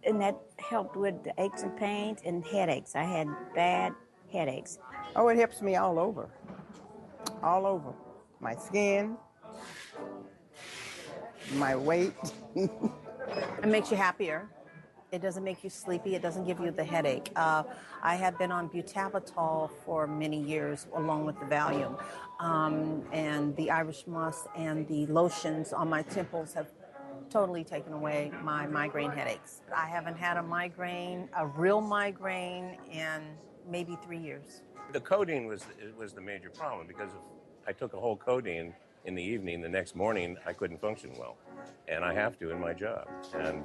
Speaker 22: And that helped with the aches and pains and headaches. I had bad headaches.
Speaker 23: Oh, it helps me all over. All over. My skin, my weight.
Speaker 24: It makes you happier. It doesn't make you sleepy. It doesn't give you the headache. I have been on butalbital for many years, along with the Valium. And the Irish Moss and the lotions on my temples have totally taken away my migraine headaches. I haven't had a migraine, a real migraine, in maybe 3 years.
Speaker 25: The codeine was the major problem, because if I took a whole codeine,
Speaker 2: in the evening, the next morning, I couldn't function well. And I have to in my job. And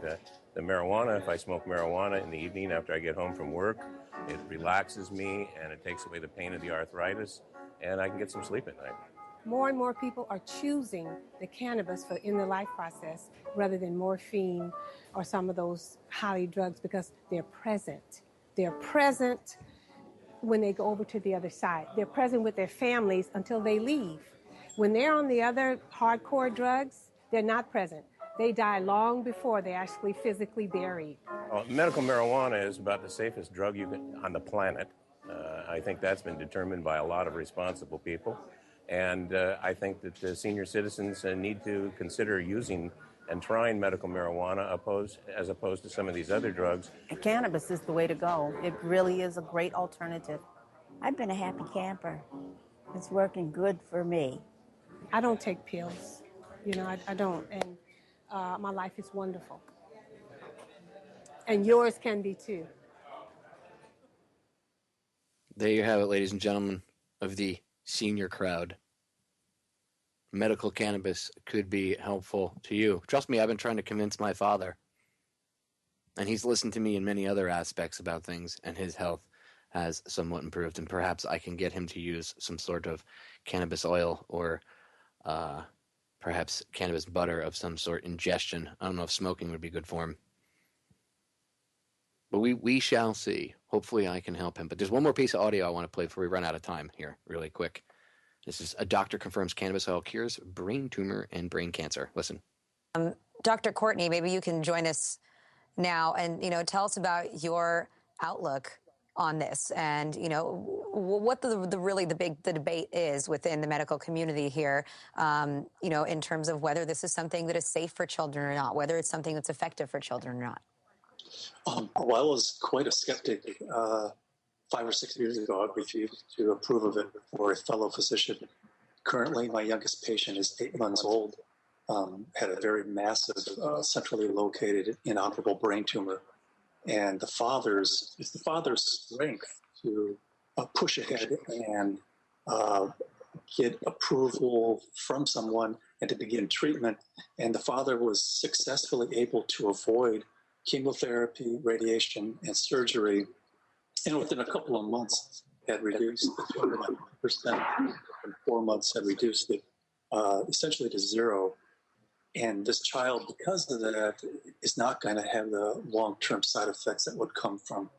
Speaker 2: the marijuana, if I smoke marijuana in the evening after I get home from work, it relaxes me and it takes away the pain of the arthritis, and I can get some sleep at night.
Speaker 20: More and more people are choosing the cannabis for in the life process rather than morphine or some of those highly drugs because they're present. They're present when they go over to the other side. They're present with their families until they leave. When they're on the other hardcore drugs, they're not present. They die long before they're actually physically buried.
Speaker 2: Medical marijuana is about the safest drug on the planet. I think that's been determined by a lot of responsible people. And I think that the senior citizens need to consider using and trying medical marijuana as opposed to some of these other drugs.
Speaker 24: Cannabis is the way to go. It really is a great alternative.
Speaker 22: I've been a happy camper. It's working good for me.
Speaker 20: I don't take pills. You know, I don't. And my life is wonderful. And yours can be too.
Speaker 7: There you have it, ladies and gentlemen of the senior crowd. Medical cannabis could be helpful to you. Trust me, I've been trying to convince my father. And he's listened to me in many other aspects about things, and his health has somewhat improved. And perhaps I can get him to use some sort of cannabis oil or perhaps cannabis butter of some sort, ingestion. I don't know if smoking would be good for him. But we shall see. Hopefully I can help him. But there's one more piece of audio I want to play before we run out of time here, really quick. This is a doctor confirms cannabis oil cures brain tumor and brain cancer. Listen.
Speaker 3: Dr. Courtney, maybe you can join us now and, tell us about your outlook on this and, what the debate is within the medical community here, in terms of whether this is something that is safe for children or not, whether it's something that's effective for children or not.
Speaker 4: Well, I was quite a skeptic 5 or 6 years ago. I refused to approve of it for a fellow physician. Currently, my youngest patient is 8 months old, had a very massive, centrally located, inoperable brain tumor. And it's the father's strength to push ahead and get approval from someone and to begin treatment. And the father was successfully able to avoid chemotherapy, radiation, and surgery. And within a couple of months, had reduced the 200%. In 4 months, had reduced it essentially to zero. And this child, because of that, is not going to have the long-term side effects that would come from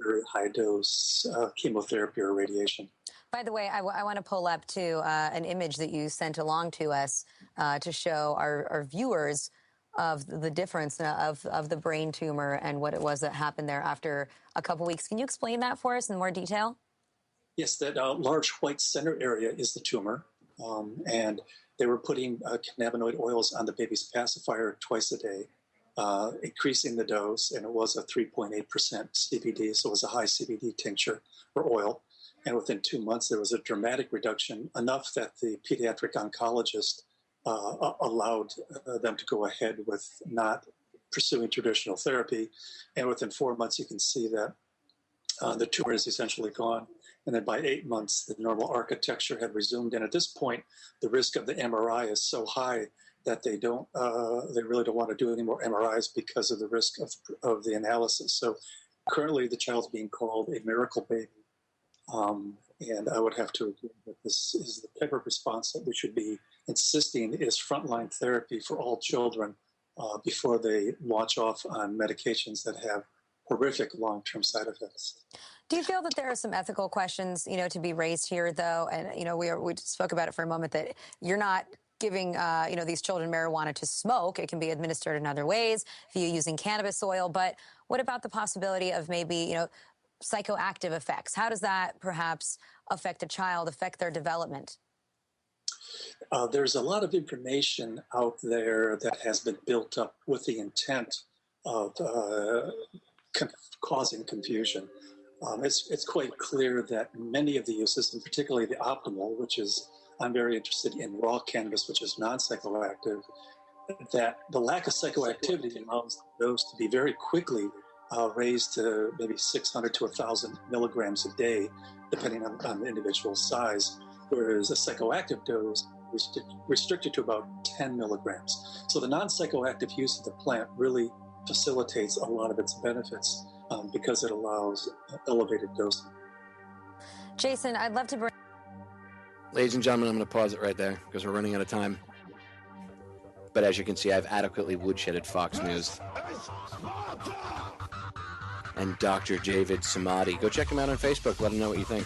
Speaker 4: very high-dose chemotherapy or radiation.
Speaker 3: By the way, I want to pull up, too, an image that you sent along to us to show our viewers of the difference of the brain tumor and what it was that happened there after a couple weeks. Can you explain that for us in more detail?
Speaker 4: Yes, that large white center area is the tumor, and they were putting cannabinoid oils on the baby's pacifier twice a day, increasing the dose, and it was a 3.8% CBD, so it was a high CBD tincture or oil. And within 2 months, there was a dramatic reduction, enough that the pediatric oncologist allowed them to go ahead with not pursuing traditional therapy. And within 4 months, you can see that the tumor is essentially gone. And then by 8 months, the normal architecture had resumed. And at this point, the risk of the MRI is so high that they really don't want to do any more MRIs because of the risk of the analysis. So currently, the child's being called a miracle baby. And I would have to agree that this is the type of response that we should be insisting is frontline therapy for all children before they launch off on medications that have horrific long-term side effects.
Speaker 3: Do you feel that there are some ethical questions, to be raised here, though? And, we just spoke about it for a moment, that you're not giving, these children marijuana to smoke. It can be administered in other ways via using cannabis oil. But what about the possibility of maybe, psychoactive effects? How does that perhaps affect a child, affect their development?
Speaker 4: There's a lot of information out there that has been built up with the intent of causing confusion. It's quite clear that many of the uses, and particularly the optimal, which is, I'm very interested in raw cannabis, which is non-psychoactive, that the lack of psychoactivity allows those to be very quickly raised to maybe 600 to 1,000 milligrams a day, depending on the individual size, whereas a psychoactive dose restricted to about 10 milligrams. So the non-psychoactive use of the plant really facilitates a lot of its benefits because it allows elevated dosing.
Speaker 3: Jason, I'd love to bring...
Speaker 7: Ladies and gentlemen, I'm going to pause it right there because we're running out of time. But as you can see, I've adequately woodshedded Fox News. And Dr. David Samadi. Go check him out on Facebook. Let him know what you think.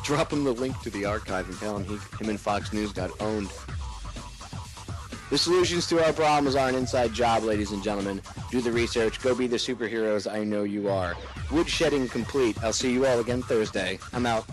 Speaker 7: Drop him the link to the archive and tell him him and Fox News got owned. The solutions to our problems are an inside job, ladies and gentlemen. Do the research. Go be the superheroes I know you are. Woodshedding complete. I'll see you all again Thursday. I'm out.